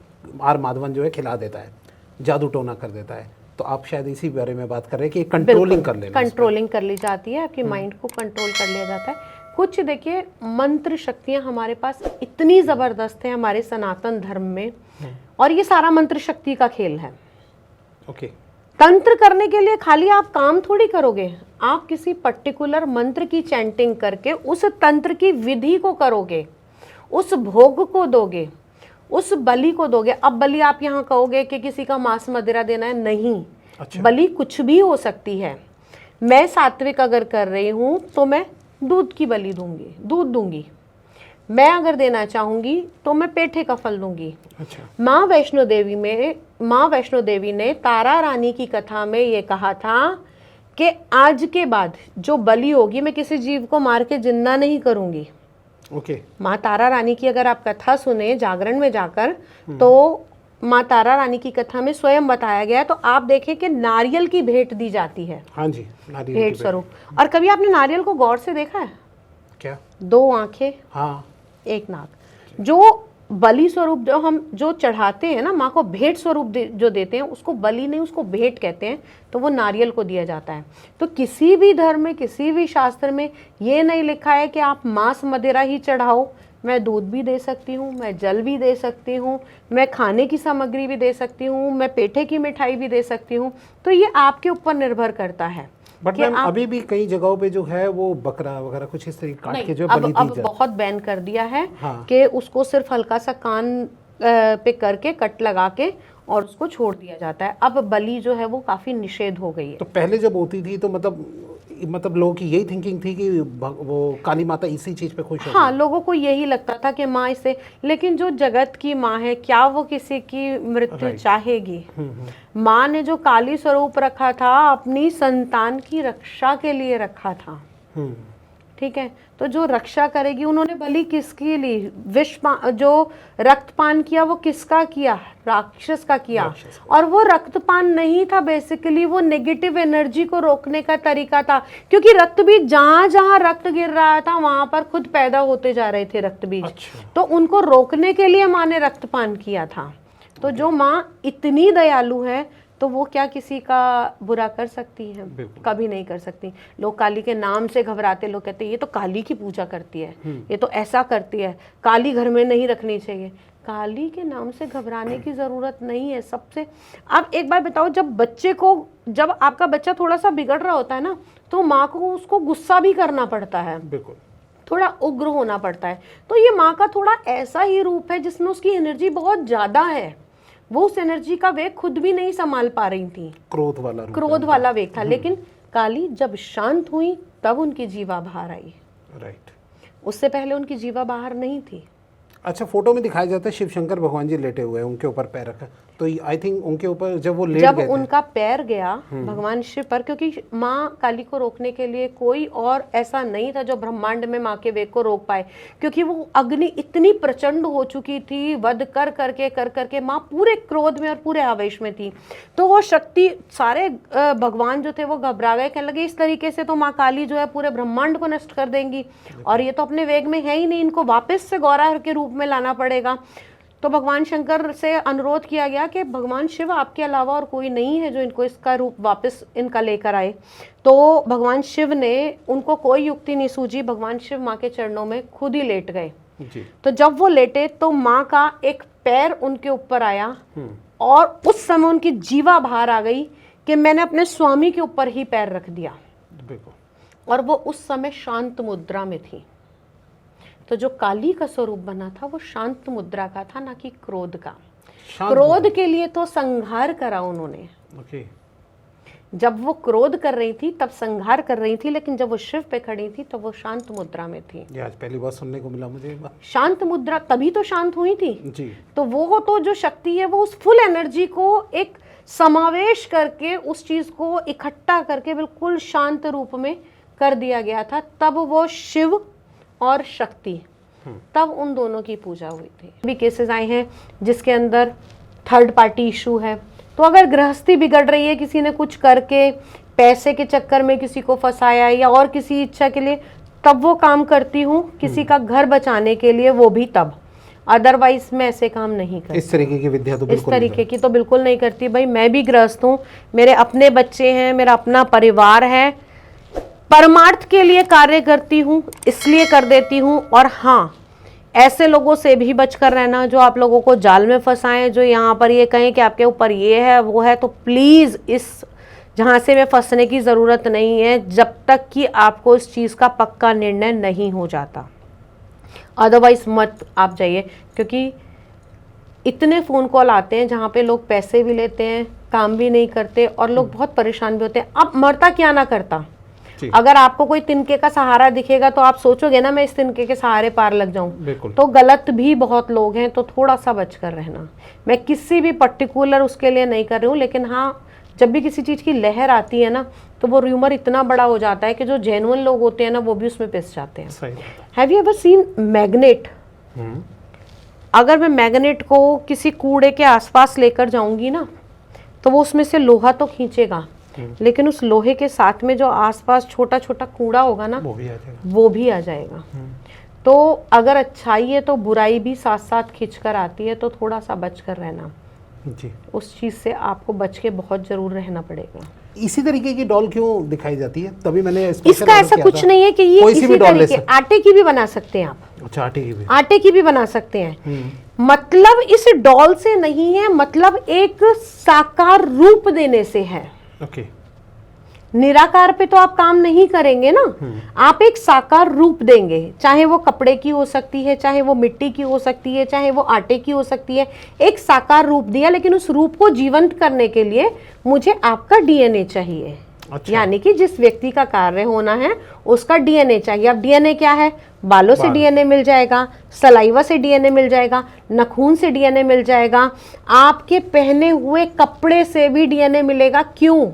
आर माधवन जो है खिला देता है, जादू टोना कर देता है। तो आप शायद इसी बारे में बात कर रहे हैं कि कंट्रोलिंग कर लेना, कंट्रोलिंग कर ली जाती है, आपकी माइंड को कंट्रोल कर लिया जाता है। कुछ देखिए, मंत्र शक्तियाँ हमारे पास इतनी ज़बरदस्त है हमारे सनातन धर्म में, और ये सारा मंत्र शक्ति का खेल है। ओके। तंत्र करने के लिए खाली आप काम थोड़ी करोगे, आप किसी पर्टिकुलर मंत्र की चैंटिंग करके उस तंत्र की विधि को करोगे, उस भोग को दोगे, उस बलि को दोगे। अब बलि आप यहाँ कहोगे कि किसी का मांस मदिरा देना है, नहीं। अच्छा। बलि कुछ भी हो सकती है। मैं सात्विक अगर कर रही हूँ तो मैं दूध की बलि दूंगी, दूध दूंगी। मैं अगर देना चाहूँगी तो मैं पेठे का फल दूंगी। अच्छा। माँ वैष्णो देवी ने तारा रानी की कथा में ये कहा था कि आज के बाद जो बलि होगी मैं किसी जीव को मार के जिंदा नहीं करूँगी। ओके। माँ तारा रानी की अगर आप कथा सुने जागरण में जाकर, तो माँ तारा रानी की कथा में स्वयं बताया गया है। तो आप देखें कि नारियल की भेंट दी जाती है। हाँ जी, नारियल भेंट स्वरूप। और कभी आपने नारियल को गौर से देखा है? क्या? 2 आंखें, हाँ, 1 नाक। जो बलि स्वरूप जो हम जो चढ़ाते हैं ना, माँ को भेंट स्वरूप जो देते हैं, उसको बलि नहीं, उसको भेंट कहते हैं। तो वो नारियल को दिया जाता है। तो किसी भी धर्म में, किसी भी शास्त्र में ये नहीं लिखा है कि आप मांस मदिरा ही चढ़ाओ। मैं दूध भी दे सकती हूँ, मैं जल भी दे सकती हूँ, मैं खाने की सामग्री भी दे सकती हूँ, मैं पेठे की मिठाई भी दे सकती हूँ। तो ये आपके ऊपर निर्भर करता है। बट मैम अभी भी कई जगहों पे जो है वो बकरा वगैरह कुछ इस तरीके काट के जो बलि दी जाती है। अब बहुत बैन कर दिया है। हाँ। कि उसको सिर्फ हल्का सा कान पे करके कट लगा के और उसको छोड़ दिया जाता है। अब बलि जो है वो काफ़ी निषेध हो गई है। तो पहले जब होती थी तो मतलब लोगों की यही थिंकिंग थी कि वो काली माता इसी चीज पे खुश होगी। हाँ, लोगों को यही लगता था कि माँ इसे, लेकिन जो जगत की माँ है क्या वो किसी की मृत्यु चाहेगी? माँ ने जो काली स्वरूप रखा था अपनी संतान की रक्षा के लिए रखा था, ठीक है। तो जो रक्षा करेगी, उन्होंने बलि किसकी ली? जो रक्तपान किया वो किसका किया? राक्षस का किया। और वो रक्तपान नहीं था, बेसिकली वो नेगेटिव एनर्जी को रोकने का तरीका था, क्योंकि रक्त बीज जहां जहां रक्त गिर रहा था वहां पर खुद पैदा होते जा रहे थे रक्त बीज। तो उनको रोकने के लिए माँ ने रक्तपान किया था। तो जो माँ इतनी दयालु है तो वो क्या किसी का बुरा कर सकती है? कभी नहीं कर सकती। लोग काली के नाम से घबराते, लोग कहते हैं ये तो काली की पूजा करती है, ये तो ऐसा करती है, काली घर में नहीं रखनी चाहिए। काली के नाम से घबराने की जरूरत नहीं है। सबसे अब एक बार बताओ, जब आपका बच्चा थोड़ा सा बिगड़ रहा होता है ना, तो माँ को उसको गुस्सा भी करना पड़ता है, बिल्कुल थोड़ा उग्र होना पड़ता है। तो ये माँ का थोड़ा ऐसा ही रूप है जिसमें उसकी एनर्जी बहुत ज्यादा है। वो उस एनर्जी का वेग खुद भी नहीं संभाल पा रही थी, क्रोध वाला वेग था। लेकिन काली जब शांत हुई तब उनकी जीवा बाहर आई। राइट। उससे पहले उनकी जीवा बाहर नहीं थी। अच्छा, फोटो में दिखाया जाता है शिव शंकर भगवान जी लेटे हुए हैं, उनके ऊपर पैर रखा, तो आई थिंक उनके ऊपर जब वो लेट गए थे, उनका पैर गया भगवान शिव पर, क्योंकि माँ काली को रोकने के लिए कोई और ऐसा नहीं था जो ब्रह्मांड में माँ के वेग को रोक पाए, क्योंकि वो अग्नि इतनी प्रचंड हो चुकी थी, वध कर करके माँ पूरे क्रोध में और पूरे आवेश में थी। तो वो शक्ति, सारे भगवान जो थे वो घबरा गए, कहने लगे इस तरीके से तो माँ काली जो है पूरे ब्रह्मांड को नष्ट कर देंगी, और ये तो अपने वेग में है ही नहीं, इनको वापस से गौरा के रूप में लाना पड़ेगा। तो भगवान शंकर से अनुरोध किया गया कि भगवान शिव आपके अलावा और कोई नहीं है जो इनको इसका रूप वापस इनका लेकर आए। तो भगवान शिव ने, उनको कोई युक्ति नहीं सूझी, भगवान शिव माँ के चरणों में खुद ही लेट गए। तो जब वो लेटे तो माँ का एक पैर उनके ऊपर आया और उस समय उनकी जीवा बाहर आ गई कि मैंने अपने स्वामी के ऊपर ही पैर रख दिया, और वो उस समय शांत मुद्रा में थी। तो जो काली का स्वरूप बना था वो शांत मुद्रा का था, ना कि क्रोध का। क्रोध के लिए तो संहार करा उन्होंने। जब वो क्रोध कर रही थी तब संहार कर रही थी, लेकिन जब वो शिव पे खड़ी थी तो वो शांत मुद्रा में थी। ये आज पहली बार सुनने को मिला मुझे। शांत मुद्रा, तभी तो शांत हुई थी जी। तो वो तो जो शक्ति है वो उस फुल एनर्जी को एक समावेश करके, उस चीज को इकट्ठा करके बिल्कुल शांत रूप में कर दिया गया था। तब वो शिव और शक्ति, तब उन दोनों की पूजा हुई थी। भी केसेस आए हैं जिसके अंदर थर्ड पार्टी इशू है। तो अगर गृहस्थी बिगड़ रही है, किसी ने कुछ करके पैसे के चक्कर में किसी को फंसाया या और किसी इच्छा के लिए, तब वो काम करती हूँ। किसी का घर बचाने के लिए वो भी तब, अदरवाइज मैं ऐसे काम नहीं करती। इस तरीके की विद्या तो इस तरीके की तो बिल्कुल नहीं करती। भाई मैं भी गृहस्थ हूँ, मेरे अपने बच्चे हैं, मेरा अपना परिवार है, परमार्थ के लिए कार्य करती हूँ, इसलिए कर देती हूँ। और हाँ, ऐसे लोगों से भी बचकर रहना जो आप लोगों को जाल में फंसाएं, जो यहाँ पर ये कहें कि आपके ऊपर ये है वो है। तो प्लीज़ इस जहाँ से में फंसने की ज़रूरत नहीं है जब तक कि आपको इस चीज़ का पक्का निर्णय नहीं हो जाता। अदरवाइज मत आप जाइए, क्योंकि इतने फ़ोन कॉल आते हैं जहाँ पे लोग पैसे भी लेते हैं, काम भी नहीं करते, और लोग बहुत परेशान भी होते हैं। अब मरता क्या ना करता। अगर आपको कोई तिनके का सहारा दिखेगा तो आप सोचोगे ना मैं इस तिनके के सहारे पार लग जाऊं। तो गलत भी बहुत लोग हैं, तो थोड़ा सा बचकर रहना। मैं किसी भी पर्टिकुलर उसके लिए नहीं कर रही हूँ, लेकिन हाँ, जब भी किसी चीज़ की लहर आती है ना तो वो र्यूमर इतना बड़ा हो जाता है कि जो जेन्युइन लोग होते हैं ना वो भी उसमें पिस जाते हैं। Have you ever scene magnet? अगर मैं मैग्नेट को किसी कूड़े के आसपास लेकर जाऊंगी ना तो वो उसमें से लोहा तो खींचेगा, लेकिन उस लोहे के साथ में जो आसपास छोटा छोटा कूड़ा होगा ना वो भी आ जाएगा। तो अगर अच्छाई है तो बुराई भी साथ साथ खींच कर आती है, तो थोड़ा सा बच कर रहना जी। उस चीज से आपको बच के बहुत जरूर रहना पड़ेगा। इसी तरीके की डॉल क्यों दिखाई जाती है? तभी मैंने इसका ऐसा कुछ नहीं है कि ये इसी तरीके, आटे की भी बना सकते हैं आप। अच्छा, आटे की भी बना सकते हैं। मतलब इस डॉल से नहीं है, मतलब एक साकार रूप देने से है। ओके। निराकार पे तो आप काम नहीं करेंगे ना, आप एक साकार रूप देंगे, चाहे वो कपड़े की हो सकती है, चाहे वो मिट्टी की हो सकती है, चाहे वो आटे की हो सकती है, एक साकार रूप दिया, लेकिन उस रूप को जीवंत करने के लिए मुझे आपका डीएनए चाहिए। अच्छा। यानी कि जिस व्यक्ति का कार्य होना है उसका डीएनए चाहिए। अब डीएनए क्या है? बालों से डीएनए मिल जाएगा, सलाइवा से डीएनए मिल जाएगा, नखून से डीएनए मिल जाएगा, आपके पहने हुए कपड़े से भी डीएनए मिलेगा। क्यों?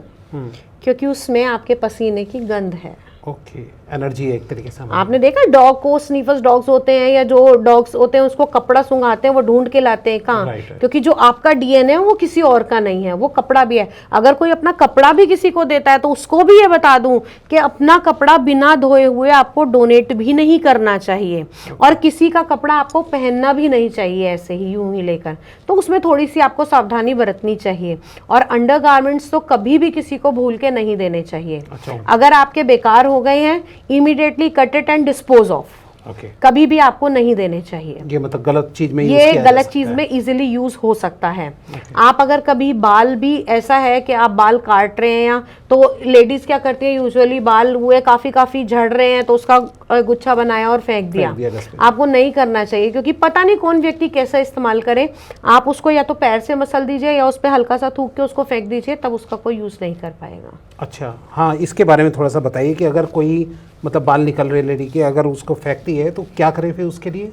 क्योंकि उसमें आपके पसीने की गंध है। ओके, एनर्जी एक तरीके से। आपने देखा डॉग को, स्नीफर्स डॉग्स होते हैं या जो डॉग्स होते हैं उसको कपड़ा सुंघाते हैं, वो ढूंढ के लाते हैं कहाँ? Right. क्योंकि जो आपका डीएनए है वो किसी और का नहीं है, वो कपड़ा भी है। अगर कोई अपना कपड़ा भी किसी को देता है तो उसको भी ये बता दूं कि अपना कपड़ा बिना धोए हुए आपको डोनेट भी नहीं करना चाहिए, और किसी का कपड़ा आपको पहनना भी नहीं चाहिए ऐसे ही यूं ही लेकर। तो उसमें थोड़ी सी आपको सावधानी बरतनी चाहिए, और अंडरगारमेंट्स तो कभी भी किसी को भूल के नहीं देने चाहिए। अच्छा। अगर आपके बेकार हो गए हैं, immediately cut it and dispose of. Okay. कभी भी आपको नहीं देने चाहिए। ये मतलब गलत चीज में यूज ये किया जा गलत सकता चीज है। में इजीली यूज हो सकता है। आप अगर कभी बाल भी ऐसा है कि आप बाल काट रहे हैं, या तो लेडीज क्या करती है, यूजुअली बाल हुए काफी झड़ रहे हैं तो उसका गुच्छा बनाया और फेंक दिया। डस्टबिन। आपको नहीं करना चाहिए, क्योंकि पता नहीं कौन व्यक्ति कैसा इस्तेमाल करे। आप उसको या तो पैर से मसल दीजिए या उस पर हल्का सा थूक के उसको फेंक दीजिए, तब उसका कोई यूज नहीं कर पाएगा। अच्छा, हाँ, इसके बारे में थोड़ा सा बताइए कि अगर कोई मतलब बाल निकल रहे लेडी के, अगर उसको फेंकती है तो क्या करें फिर उसके लिए?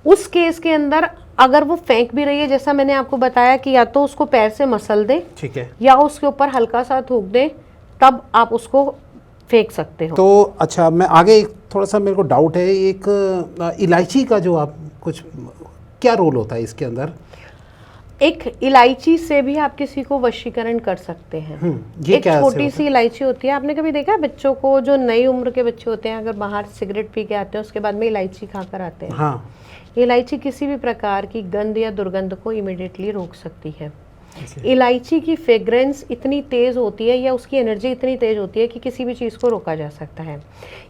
उस केस के अंदर अगर वो फेंक भी रही है, जैसा मैंने आपको बताया कि या तो उसको पैर से मसल दे, ठीक है, या उसके ऊपर हल्का सा थूक दे, तब आप उसको फेंक सकते हो। तो अच्छा, मैं आगे एक थोड़ा सा मेरे को डाउट है, एक इलायची का जो आप कुछ क्या रोल होता है इसके अंदर? एक इलायची से भी आप किसी को वशीकरण कर सकते हैं। ये एक क्या छोटी सी इलायची होती है, आपने कभी देखा है बच्चों को, जो नई उम्र के बच्चे होते हैं, अगर बाहर सिगरेट पी के आते हैं उसके बाद में इलायची खाकर आते हैं। हाँ, इलायची किसी भी प्रकार की गंध या दुर्गंध को इमिडिएटली रोक सकती है। इलायची की फ्रेग्रेंस इतनी तेज होती है, या उसकी एनर्जी इतनी तेज होती है कि किसी भी चीज़ को रोका जा सकता है।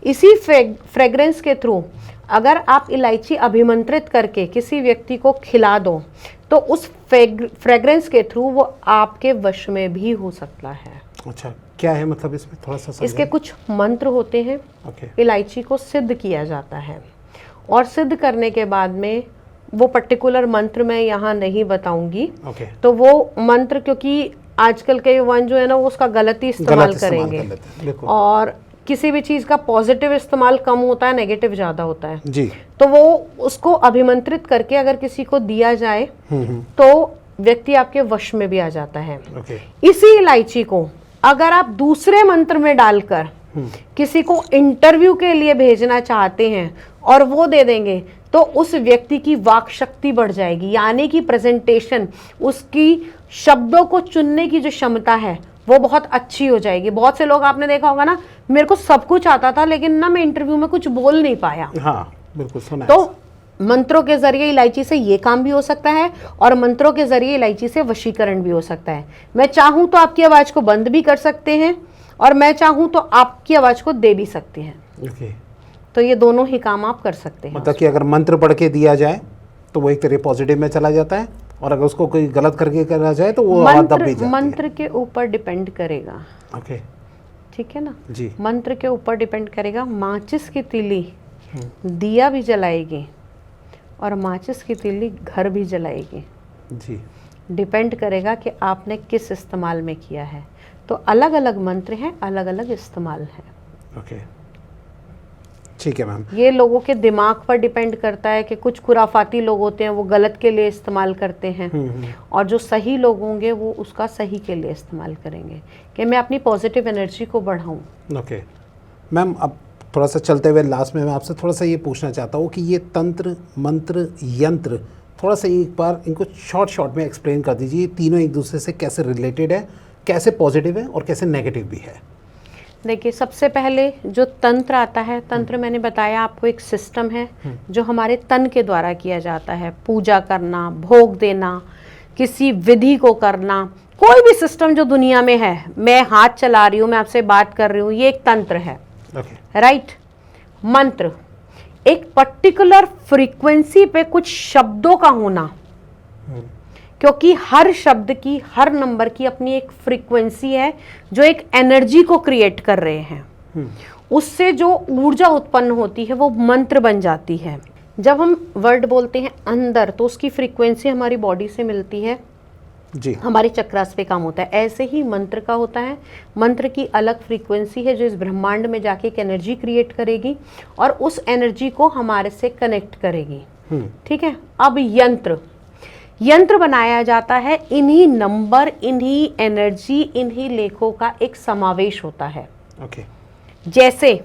इसी फ्रेग्रेंस के थ्रू अगर आप इलायची अभिमंत्रित करके किसी व्यक्ति को खिला दो, तो उस फ्रेग्रेंस के थ्रू वो आपके वश में भी हो सकता है। अच्छा, क्या है मतलब इसमें थोड़ा सा समझाइए। इसके कुछ मंत्र होते हैं। ओके। इलायची को सिद्ध किया जाता है, और सिद्ध करने के बाद में वो पर्टिकुलर मंत्र मैं यहाँ नहीं बताऊंगी। ओके। तो वो मंत्र, क्योंकि आजकल के युवान जो है ना, वो उसका गलत ही इस्तेमाल करेंगे, बिल्कुल। और किसी भी चीज़ का पॉजिटिव इस्तेमाल कम होता है, नेगेटिव ज़्यादा होता है जी। तो वो उसको अभिमंत्रित करके अगर किसी को दिया जाए तो व्यक्ति आपके वश में भी आ जाता है। ओके। इसी इलायची को अगर आप दूसरे मंत्र में डालकर किसी को इंटरव्यू के लिए भेजना चाहते हैं और वो दे देंगे, तो उस व्यक्ति की वाक शक्ति बढ़ जाएगी, यानी कि प्रेजेंटेशन, उसकी शब्दों को चुनने की जो क्षमता है वो बहुत अच्छी हो जाएगी। बहुत से लोग आपने देखा होगा ना, मेरे को सब कुछ आता था लेकिन ना मैं इंटरव्यू में कुछ बोल नहीं पाया। हाँ, बिल्कुल सुना है। तो मंत्रों के जरिए इलायची से ये काम भी हो सकता है, और मंत्रों के जरिए इलायची से वशीकरण भी हो सकता है। मैं चाहूं तो आपकी आवाज को बंद भी कर सकते हैं, और मैं चाहूं तो आपकी आवाज को दे भी सकते हैं। ओके। तो ये दोनों ही काम आप कर सकते हैं। मतलब कि अगर मंत्र पढ़ के दिया जाए तो वो एक तरह पॉजिटिव में चला जाता है, और अगर उसको कोई गलत करके करा जाए तो वो आवाज दब भी जाती है। मंत्र के ऊपर डिपेंड करेगा। ओके, ठीक है ना जी। मंत्र के ऊपर डिपेंड करेगा। माचिस की तीली दिया भी जलाएगी, और माचिस की तीली घर भी जलाएगी। जी। डिपेंड करेगा कि आपने किस इस्तेमाल में किया है। तो अलग अलग मंत्र हैं, अलग अलग इस्तेमाल है। ओके, ठीक है मैम। ये लोगों के दिमाग पर डिपेंड करता है कि कुछ खुराफाती लोग होते हैं वो गलत के लिए इस्तेमाल करते हैं, और जो सही लोग होंगे वो उसका सही के लिए इस्तेमाल करेंगे कि मैं अपनी पॉजिटिव एनर्जी को बढ़ाऊं। ओके मैम, अब थोड़ा सा चलते हुए लास्ट में मैं आपसे थोड़ा सा ये पूछना चाहता हूँ कि ये तंत्र, मंत्र, यंत्र, थोड़ा सा एक बार इनको शॉर्ट में एक्सप्लेन कर दीजिए। तीनों एक दूसरे से कैसे रिलेटेड है, कैसे पॉजिटिव है और कैसे नेगेटिव भी है। देखिए, सबसे पहले जो तंत्र आता है, तंत्र मैंने बताया आपको एक सिस्टम है जो हमारे तन के द्वारा किया जाता है। पूजा करना, भोग देना, किसी विधि को करना, कोई भी सिस्टम जो दुनिया में है, मैं हाथ चला रही हूँ, मैं आपसे बात कर रही हूँ, ये एक तंत्र है। राइट। मंत्र एक पर्टिकुलर फ्रीक्वेंसी पे कुछ शब्दों का होना, क्योंकि हर शब्द की, हर नंबर की अपनी एक फ्रीक्वेंसी है जो एक एनर्जी को क्रिएट कर रहे हैं। उससे जो ऊर्जा उत्पन्न होती है वो मंत्र बन जाती है। जब हम वर्ड बोलते हैं अंदर, तो उसकी फ्रीक्वेंसी हमारी बॉडी से मिलती है जी, हमारे चक्रास पे काम होता है। ऐसे ही मंत्र का होता है। मंत्र की अलग फ्रीक्वेंसी है जो इस ब्रह्मांड में जाके एक एनर्जी क्रिएट करेगी और उस एनर्जी को हमारे से कनेक्ट करेगी। ठीक है। अब यंत्र बनाया जाता है, इन्हीं नंबर, इन्हीं एनर्जी, इन्हीं लेखों का एक समावेश होता है। ओके। जैसे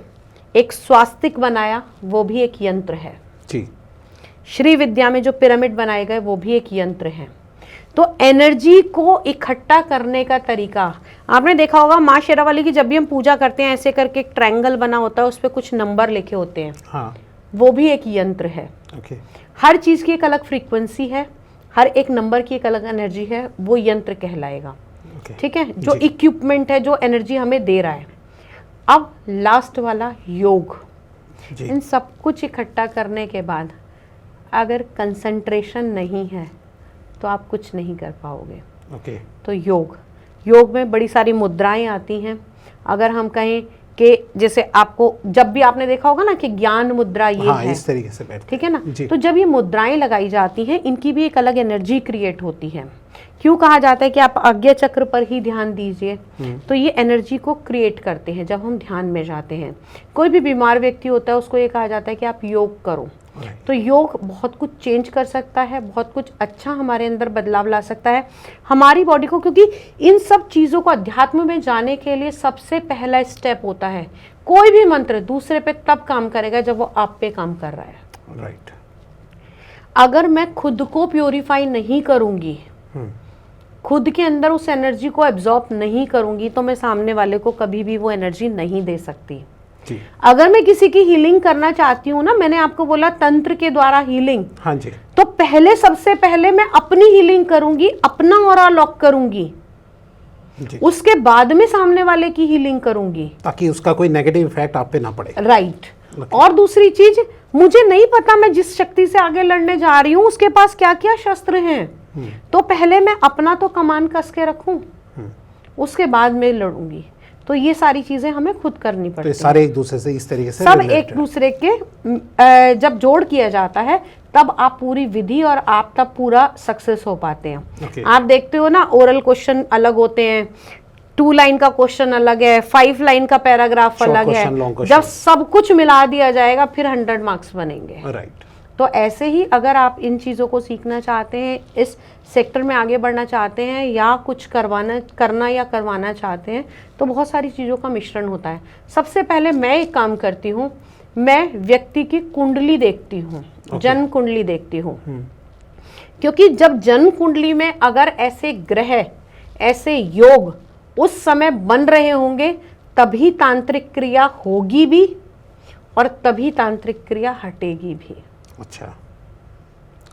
एक स्वास्तिक बनाया, वो भी एक यंत्र है जी। श्री विद्या में जो पिरामिड बनाए गए वो भी एक यंत्र है। तो एनर्जी को इकट्ठा करने का तरीका आपने देखा होगा, माँ शेरावाली की जब भी हम पूजा करते हैं ऐसे करके एक ट्रायंगल बना होता है, उस पर कुछ नंबर लिखे होते हैं। हाँ। वो भी एक यंत्र है। ओके। हर चीज की एक अलग फ्रीक्वेंसी है, हर एक नंबर की एक अलग एनर्जी है, वो यंत्र कहलाएगा। ठीक है। जो इक्विपमेंट है, जो एनर्जी हमें दे रहा है। अब लास्ट वाला योग। इन सब कुछ इकट्ठा करने के बाद अगर कंसंट्रेशन नहीं है तो आप कुछ नहीं कर पाओगे। ओके। तो योग में बड़ी सारी मुद्राएं आती हैं। अगर हम कहें कि जैसे आपको जब भी आपने देखा होगा ना कि ज्ञान मुद्रा ये है, इस तरीके से बैठते, ठीक है ना। तो जब ये मुद्राएं लगाई जाती हैं, इनकी भी एक अलग एनर्जी क्रिएट होती है। क्यों कहा जाता है कि आप आज्ञा चक्र पर ही ध्यान दीजिए? तो ये एनर्जी को क्रिएट करते हैं जब हम ध्यान में जाते हैं। कोई भी बीमार व्यक्ति होता है उसको ये कहा जाता है कि आप योग करो। तो योग बहुत कुछ चेंज कर सकता है, बहुत कुछ अच्छा हमारे अंदर बदलाव ला सकता है हमारी बॉडी को। क्योंकि इन सब चीज़ों को अध्यात्म में जाने के लिए सबसे पहला स्टेप होता है, कोई भी मंत्र दूसरे पे तब काम करेगा जब वो आप पे काम कर रहा है। राइट। अगर मैं खुद को प्योरीफाई नहीं करूंगी, खुद के अंदर उस एनर्जी को एब्जॉर्ब नहीं करूंगी, तो मैं सामने वाले को कभी भी वो एनर्जी नहीं दे सकती। जी। अगर मैं किसी की हीलिंग करना चाहती हूँ ना, मैंने आपको बोला तंत्र के द्वारा हीलिंग, हाँ जी, तो सबसे पहले मैं अपनी हीलिंग करूंगी, अपना ऑरा लॉक करूंगी जी। उसके बाद में सामने वाले की हीलिंग करूंगी, ताकि उसका कोई नेगेटिव इफेक्ट आप पे ना पड़े। राइट। और दूसरी चीज, मुझे नहीं पता मैं जिस शक्ति से आगे लड़ने जा रही हूँ उसके पास क्या क्या शस्त्र हैं, तो पहले मैं अपना तो कमान कस के रखूं, उसके बाद में लड़ूंगी। तो ये सारी चीजें हमें खुद करनी पड़ती हैं। तो सारे एक दूसरे से इस तरीके से सब एक दूसरे के जब जोड़ किया जाता है तब आप पूरी विधि और आप तब पूरा सक्सेस हो पाते हैं। आप देखते हो ना, ओरल क्वेश्चन अलग होते हैं, 2 लाइन का क्वेश्चन अलग है, 5 लाइन का पैराग्राफ अलग है। जब सब कुछ मिला दिया जाएगा फिर 100 मार्क्स बनेंगे। राइट। तो ऐसे ही अगर आप इन चीज़ों को सीखना चाहते हैं, इस सेक्टर में आगे बढ़ना चाहते हैं, या कुछ करवाना चाहते हैं, तो बहुत सारी चीज़ों का मिश्रण होता है। सबसे पहले मैं एक काम करती हूँ, मैं व्यक्ति की कुंडली देखती हूँ, जन्म कुंडली देखती हूँ। क्योंकि जब जन्म कुंडली में अगर ऐसे ग्रह, ऐसे योग उस समय बन रहे होंगे, तभी तांत्रिक क्रिया होगी भी और तभी तांत्रिक क्रिया हटेगी भी। अच्छा,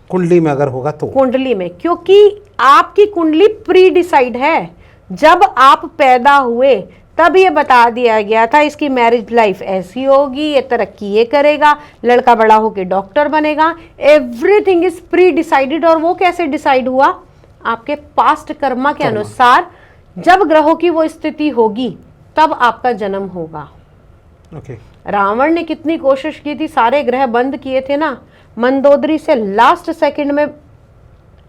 कुंडली में अगर होगा तो? कुंडली में, क्योंकि आपकी कुंडली प्री डिसाइड है। जब आप पैदा हुए तब ये बता दिया गया था इसकी मैरिज लाइफ ऐसी होगी, ये तरक्की ये करेगा, लड़का बड़ा होके डॉक्टर बनेगा। Everything is pre decided. और वो कैसे डिसाइड हुआ? आपके पास्ट कर्मा के अनुसार जब ग्रहों की वो स्थिति होगी तब आपका जन्म होगा। ओके। रावण ने कितनी कोशिश की थी, सारे ग्रह बंद किए थे ना, मंदोदरी से लास्ट सेकंड में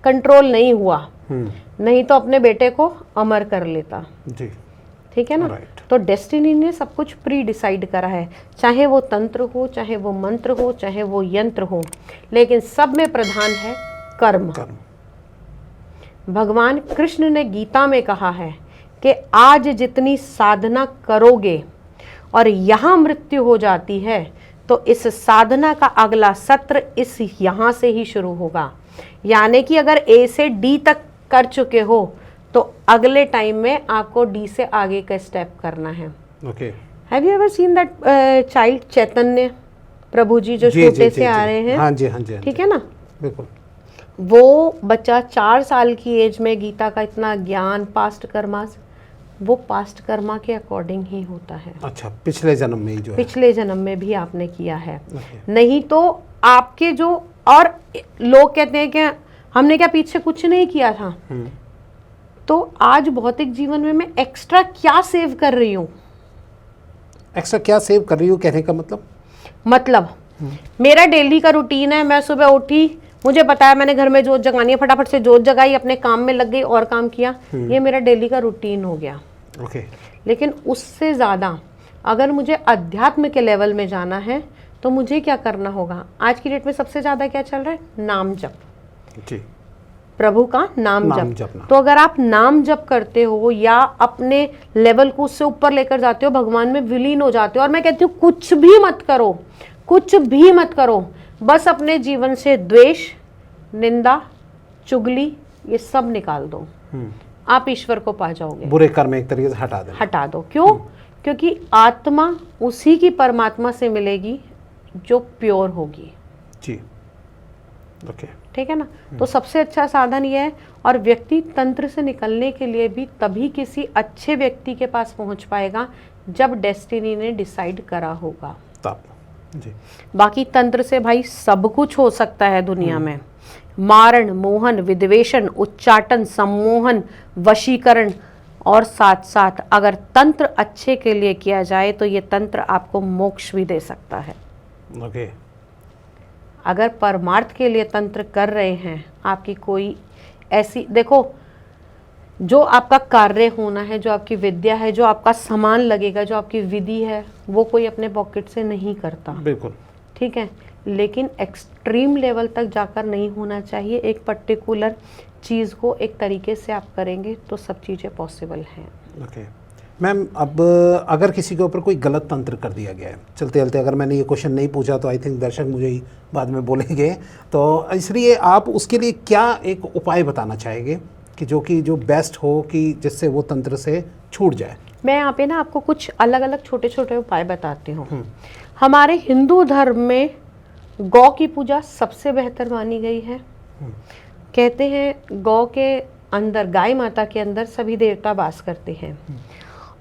कंट्रोल नहीं हुआ, नहीं तो अपने बेटे को अमर कर लेता जी। ठीक है ना। तो डेस्टिनी ने सब कुछ प्री डिसाइड करा है, चाहे वो तंत्र हो, चाहे वो मंत्र हो, चाहे वो यंत्र हो, लेकिन सब में प्रधान है कर्म। भगवान कृष्ण ने गीता में कहा है कि आज जितनी साधना करोगे और यहाँ मृत्यु हो जाती है तो इस साधना का अगला सत्र इस यहाँ से ही शुरू होगा। यानी कि अगर ए से डी तक कर चुके हो तो अगले टाइम में आपको डी से आगे का स्टेप करना है। Okay. Have you ever seen that child Chaitanya Prabhu ji जो छोटे से आ रहे हैं? हाँ जी, हाँ जी, ठीक है ना। बिल्कुल। वो बच्चा 4 साल की एज में गीता का इतना ज्ञान, पास्ट कर्मा, वो पास्ट कर्मा के अकॉर्डिंग ही होता है। अच्छा, पिछले जन्म में ही जो है, पिछले जन्म में भी आपने किया है। नहीं तो आपके जो, और लोग कहते हैं कि हमने क्या पीछे कुछ नहीं किया था? तो आज भौतिक जीवन में मैं एक्स्ट्रा क्या सेव कर रही हूँ? एक्स्ट्रा क्या सेव कर रही हूँ कहने का मतलब मेरा डेली का रूटीन है, मैं सुबह उठी, मुझे पता है मैंने घर में जोत जगानी है, फटाफट से जोत जगाई, अपने काम में लग गई और काम किया, ये मेरा डेली का रूटीन हो गया। ओके। लेकिन उससे ज़्यादा अगर मुझे अध्यात्म के लेवल में जाना है तो मुझे क्या करना होगा? आज की डेट में सबसे ज़्यादा क्या चल रहा है? नाम जप। जी। प्रभु का नाम नाम जप। जपना। तो अगर आप नाम जप करते हो या अपने लेवल को उससे ऊपर लेकर जाते हो, भगवान में विलीन हो जाते हो, और मैं कहती हूँ कुछ भी मत करो, कुछ भी मत करो, बस अपने जीवन से द्वेष, निंदा, चुगली ये सब निकाल दो, आप ईश्वर को पा जाओगे। बुरे कर्म एक तरीके से हटा दो। क्यों? क्योंकि आत्मा उसी की परमात्मा से मिलेगी जो प्योर होगी। जी। ओके। ठीक है ना? तो सबसे अच्छा साधन ये है। और व्यक्ति तंत्र से निकलने के लिए भी तभी किसी अच्छे व्यक्ति के पास पहुंच पाएगा जब डेस्टिनी ने डिसाइड करा होगा तब। जी। बाकी तंत्र से भाई सब कुछ हो सकता है दुनिया में। मारण, मोहन, विद्वेषण, उच्चाटन, सम्मोहन, वशीकरण, और साथ साथ अगर तंत्र अच्छे के लिए किया जाए तो ये तंत्र आपको मोक्ष भी दे सकता है। ओके। अगर परमार्थ के लिए तंत्र कर रहे हैं, आपकी कोई ऐसी, देखो जो आपका कार्य होना है, जो आपकी विद्या है, जो आपका सामान लगेगा, जो आपकी विधि है, वो कोई अपने पॉकेट से नहीं करता। बिल्कुल। ठीक है, लेकिन एक्सट्रीम लेवल तक जाकर नहीं होना चाहिए। एक पर्टिकुलर चीज़ को एक तरीके से आप करेंगे तो सब चीज़ें पॉसिबल हैं। ओके मैम, अब अगर किसी के ऊपर कोई गलत तंत्र कर दिया गया है, चलते चलते अगर मैंने ये क्वेश्चन नहीं पूछा तो आई थिंक दर्शक मुझे ही बाद में बोलेंगे, तो इसलिए आप उसके लिए क्या एक उपाय बताना चाहेंगे कि जो बेस्ट हो कि जिससे वो तंत्र से छूट जाए? मैं यहाँ पे ना आपको कुछ अलग अलग छोटे छोटे उपाय बताती हूँ। हमारे हिंदू धर्म में गौ की पूजा सबसे बेहतर मानी गई है। कहते हैं गौ के अंदर, गाय माता के अंदर सभी देवता वास करते हैं।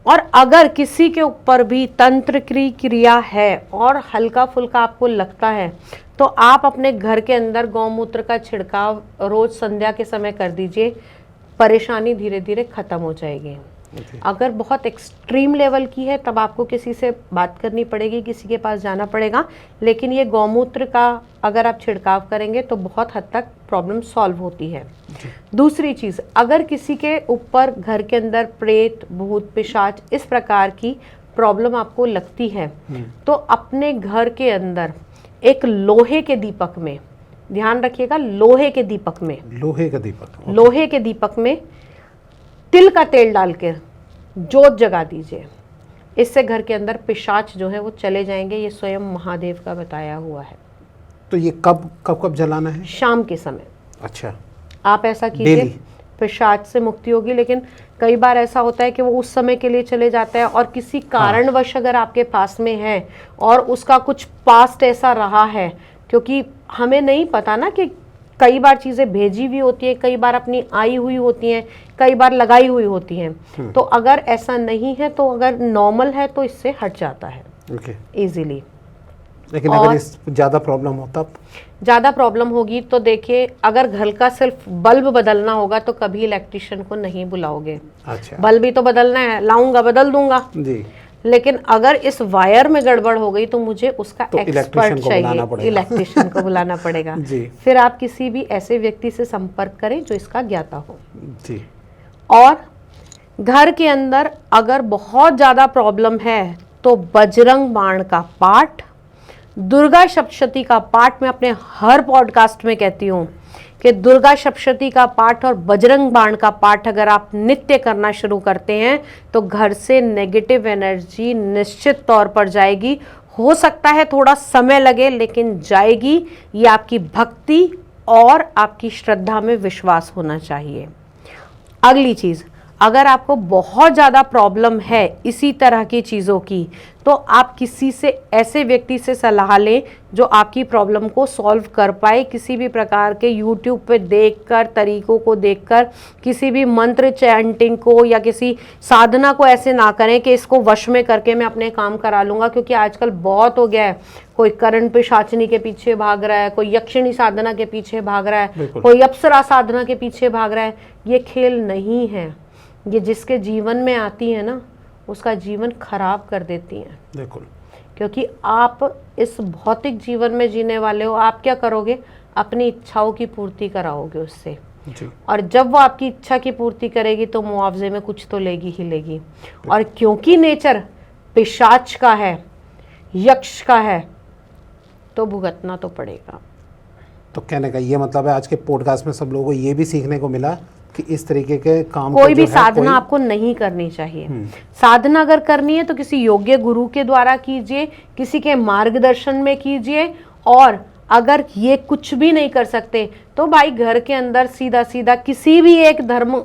और अगर किसी के ऊपर भी तंत्र की क्रिया है और हल्का फुल्का आपको लगता है तो आप अपने घर के अंदर गौमूत्र का छिड़काव रोज संध्या के समय कर दीजिए, परेशानी धीरे धीरे खत्म हो जाएगी। अगर बहुत एक्सट्रीम लेवल की है तब आपको किसी से बात करनी पड़ेगी, किसी के पास जाना पड़ेगा, लेकिन ये गौमूत्र का अगर आप छिड़काव करेंगे तो बहुत हद तक प्रॉब्लम सॉल्व होती है। दूसरी चीज़, अगर किसी के ऊपर घर के अंदर प्रेत, भूत, पिशाच इस प्रकार की प्रॉब्लम आपको लगती है तो अपने घर के अंदर एक लोहे के दीपक में, ध्यान रखिएगा लोहे के दीपक में, लोहे के दीपक में तिल का तेल डालकर जोत जगा दीजिए। इससे घर के अंदर पिशाच जो है वो चले जाएंगे। ये स्वयं महादेव का बताया हुआ है। तो ये कब जलाना है? शाम के समय। अच्छा, आप ऐसा कीजिए, पिशाच से मुक्ति होगी। लेकिन कई बार ऐसा होता है कि वो उस समय के लिए चले जाता है और किसी कारणवश अगर आपके पास में है और उसका कुछ पास्ट ऐसा रहा है, क्योंकि हमें नहीं पता ना कि कई बार चीज़ें भेजी हुई होती है, कई बार अपनी आई हुई होती हैं, कई बार लगाई हुई होती हैं। तो अगर ऐसा नहीं है तो अगर नॉर्मल है तो इससे हट जाता है इजीली। लेकिन अगर इस ज़्यादा प्रॉब्लम हो तब? ज़्यादा प्रॉब्लम होगी तो देखिए, अगर घर का सिर्फ बल्ब बदलना होगा तो कभी इलेक्ट्रिशियन को नहीं बुलाओगे। अच्छा, बल्ब ही तो बदलना है, लाऊंगा बदल दूंगा जी। लेकिन अगर इस वायर में गड़बड़ हो गई तो मुझे उसका एक्सपर्ट चाहिए, इलेक्ट्रिशियन को बुलाना पड़ेगा। फिर आप किसी भी ऐसे व्यक्ति से संपर्क करें जो इसका ज्ञाता हो जी। और घर के अंदर अगर बहुत ज़्यादा प्रॉब्लम है तो बजरंग बाण का पाठ, दुर्गा सप्तशती का पाठ, मैं अपने हर पॉडकास्ट में कहती हूँ कि दुर्गा सप्तशती का पाठ और बजरंग बाण का पाठ अगर आप नित्य करना शुरू करते हैं तो घर से नेगेटिव एनर्जी निश्चित तौर पर जाएगी। हो सकता है थोड़ा समय लगे लेकिन जाएगी। ये आपकी भक्ति और आपकी श्रद्धा में विश्वास होना चाहिए। अगली चीज़, अगर आपको बहुत ज़्यादा प्रॉब्लम है इसी तरह की चीज़ों की तो आप किसी से, ऐसे व्यक्ति से सलाह लें जो आपकी प्रॉब्लम को सॉल्व कर पाए। किसी भी प्रकार के YouTube पे देखकर, तरीकों को देखकर किसी भी मंत्र चैंटिंग को या किसी साधना को ऐसे ना करें कि इसको वश में करके मैं अपने काम करा लूँगा, क्योंकि आजकल बहुत हो गया है। कोई करण पिशाचनी के पीछे भाग रहा है, कोई यक्षिणी साधना के पीछे भाग रहा है, बिल्कुल। कोई अप्सरा साधना के पीछे भाग रहा है। ये खेल नहीं है। ये जिसके जीवन में आती है ना, उसका जीवन खराब कर देती हैं। बिल्कुल। क्योंकि आप इस भौतिक जीवन में जीने वाले हो, आप क्या करोगे, अपनी इच्छाओं की पूर्ति कराओगे उससे। जी। और जब वो आपकी इच्छा की पूर्ति करेगी तो मुआवजे में कुछ तो लेगी ही लेगी। और क्योंकि नेचर पिशाच का है, यक्ष का है, तो भुगतना तो पड़ेगा। तो कहने का ये मतलब है आज के पॉडकास्ट में सब लोगों को ये भी सीखने को मिला कि इस तरीके के काम कोई को भी जो है, साधना आपको नहीं करनी चाहिए। साधना अगर करनी है तो किसी योग्य गुरु के द्वारा कीजिए, किसी के मार्गदर्शन में कीजिए। और अगर ये कुछ भी नहीं कर सकते तो भाई घर के अंदर सीधा सीधा किसी भी एक धर्म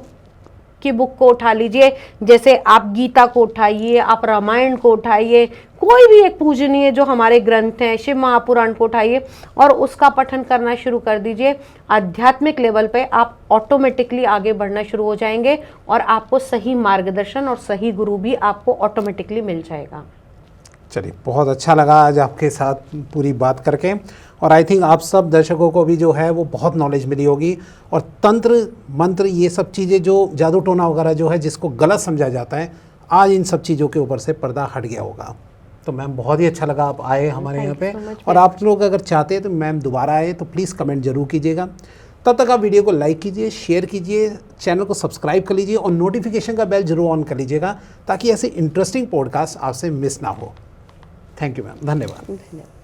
की बुक को उठा लीजिए। जैसे आप गीता को उठाइए, आप रामायण को उठाइए, कोई भी एक पूजनीय जो हमारे ग्रंथ हैं, शिव महापुराण को उठाइए और उसका पठन करना शुरू कर दीजिए। आध्यात्मिक लेवल पे आप ऑटोमेटिकली आगे बढ़ना शुरू हो जाएंगे और आपको सही मार्गदर्शन और सही गुरु भी आपको ऑटोमेटिकली मिल जाएगा। चलिए, बहुत अच्छा लगा आज आपके साथ पूरी बात करके। और आई थिंक आप सब दर्शकों को भी जो है वो बहुत नॉलेज मिली होगी। और तंत्र मंत्र ये सब चीज़ें जो जादू टोना वगैरह जो है जिसको गलत समझा जाता है, आज इन सब चीज़ों के ऊपर से पर्दा हट गया होगा। तो मैम बहुत ही अच्छा लगा आप आए हमारे यहाँ पे। और आप लोग अगर चाहते हैं तो मैम दोबारा आए तो प्लीज़ कमेंट जरूर कीजिएगा। तब तक आप वीडियो को लाइक कीजिए, शेयर कीजिए, चैनल को सब्सक्राइब कर लीजिए और नोटिफिकेशन का बेल जरूर ऑन कर लीजिएगा ताकि ऐसे इंटरेस्टिंग पॉडकास्ट आपसे मिस ना हो। थैंक यू मैम, धन्यवाद।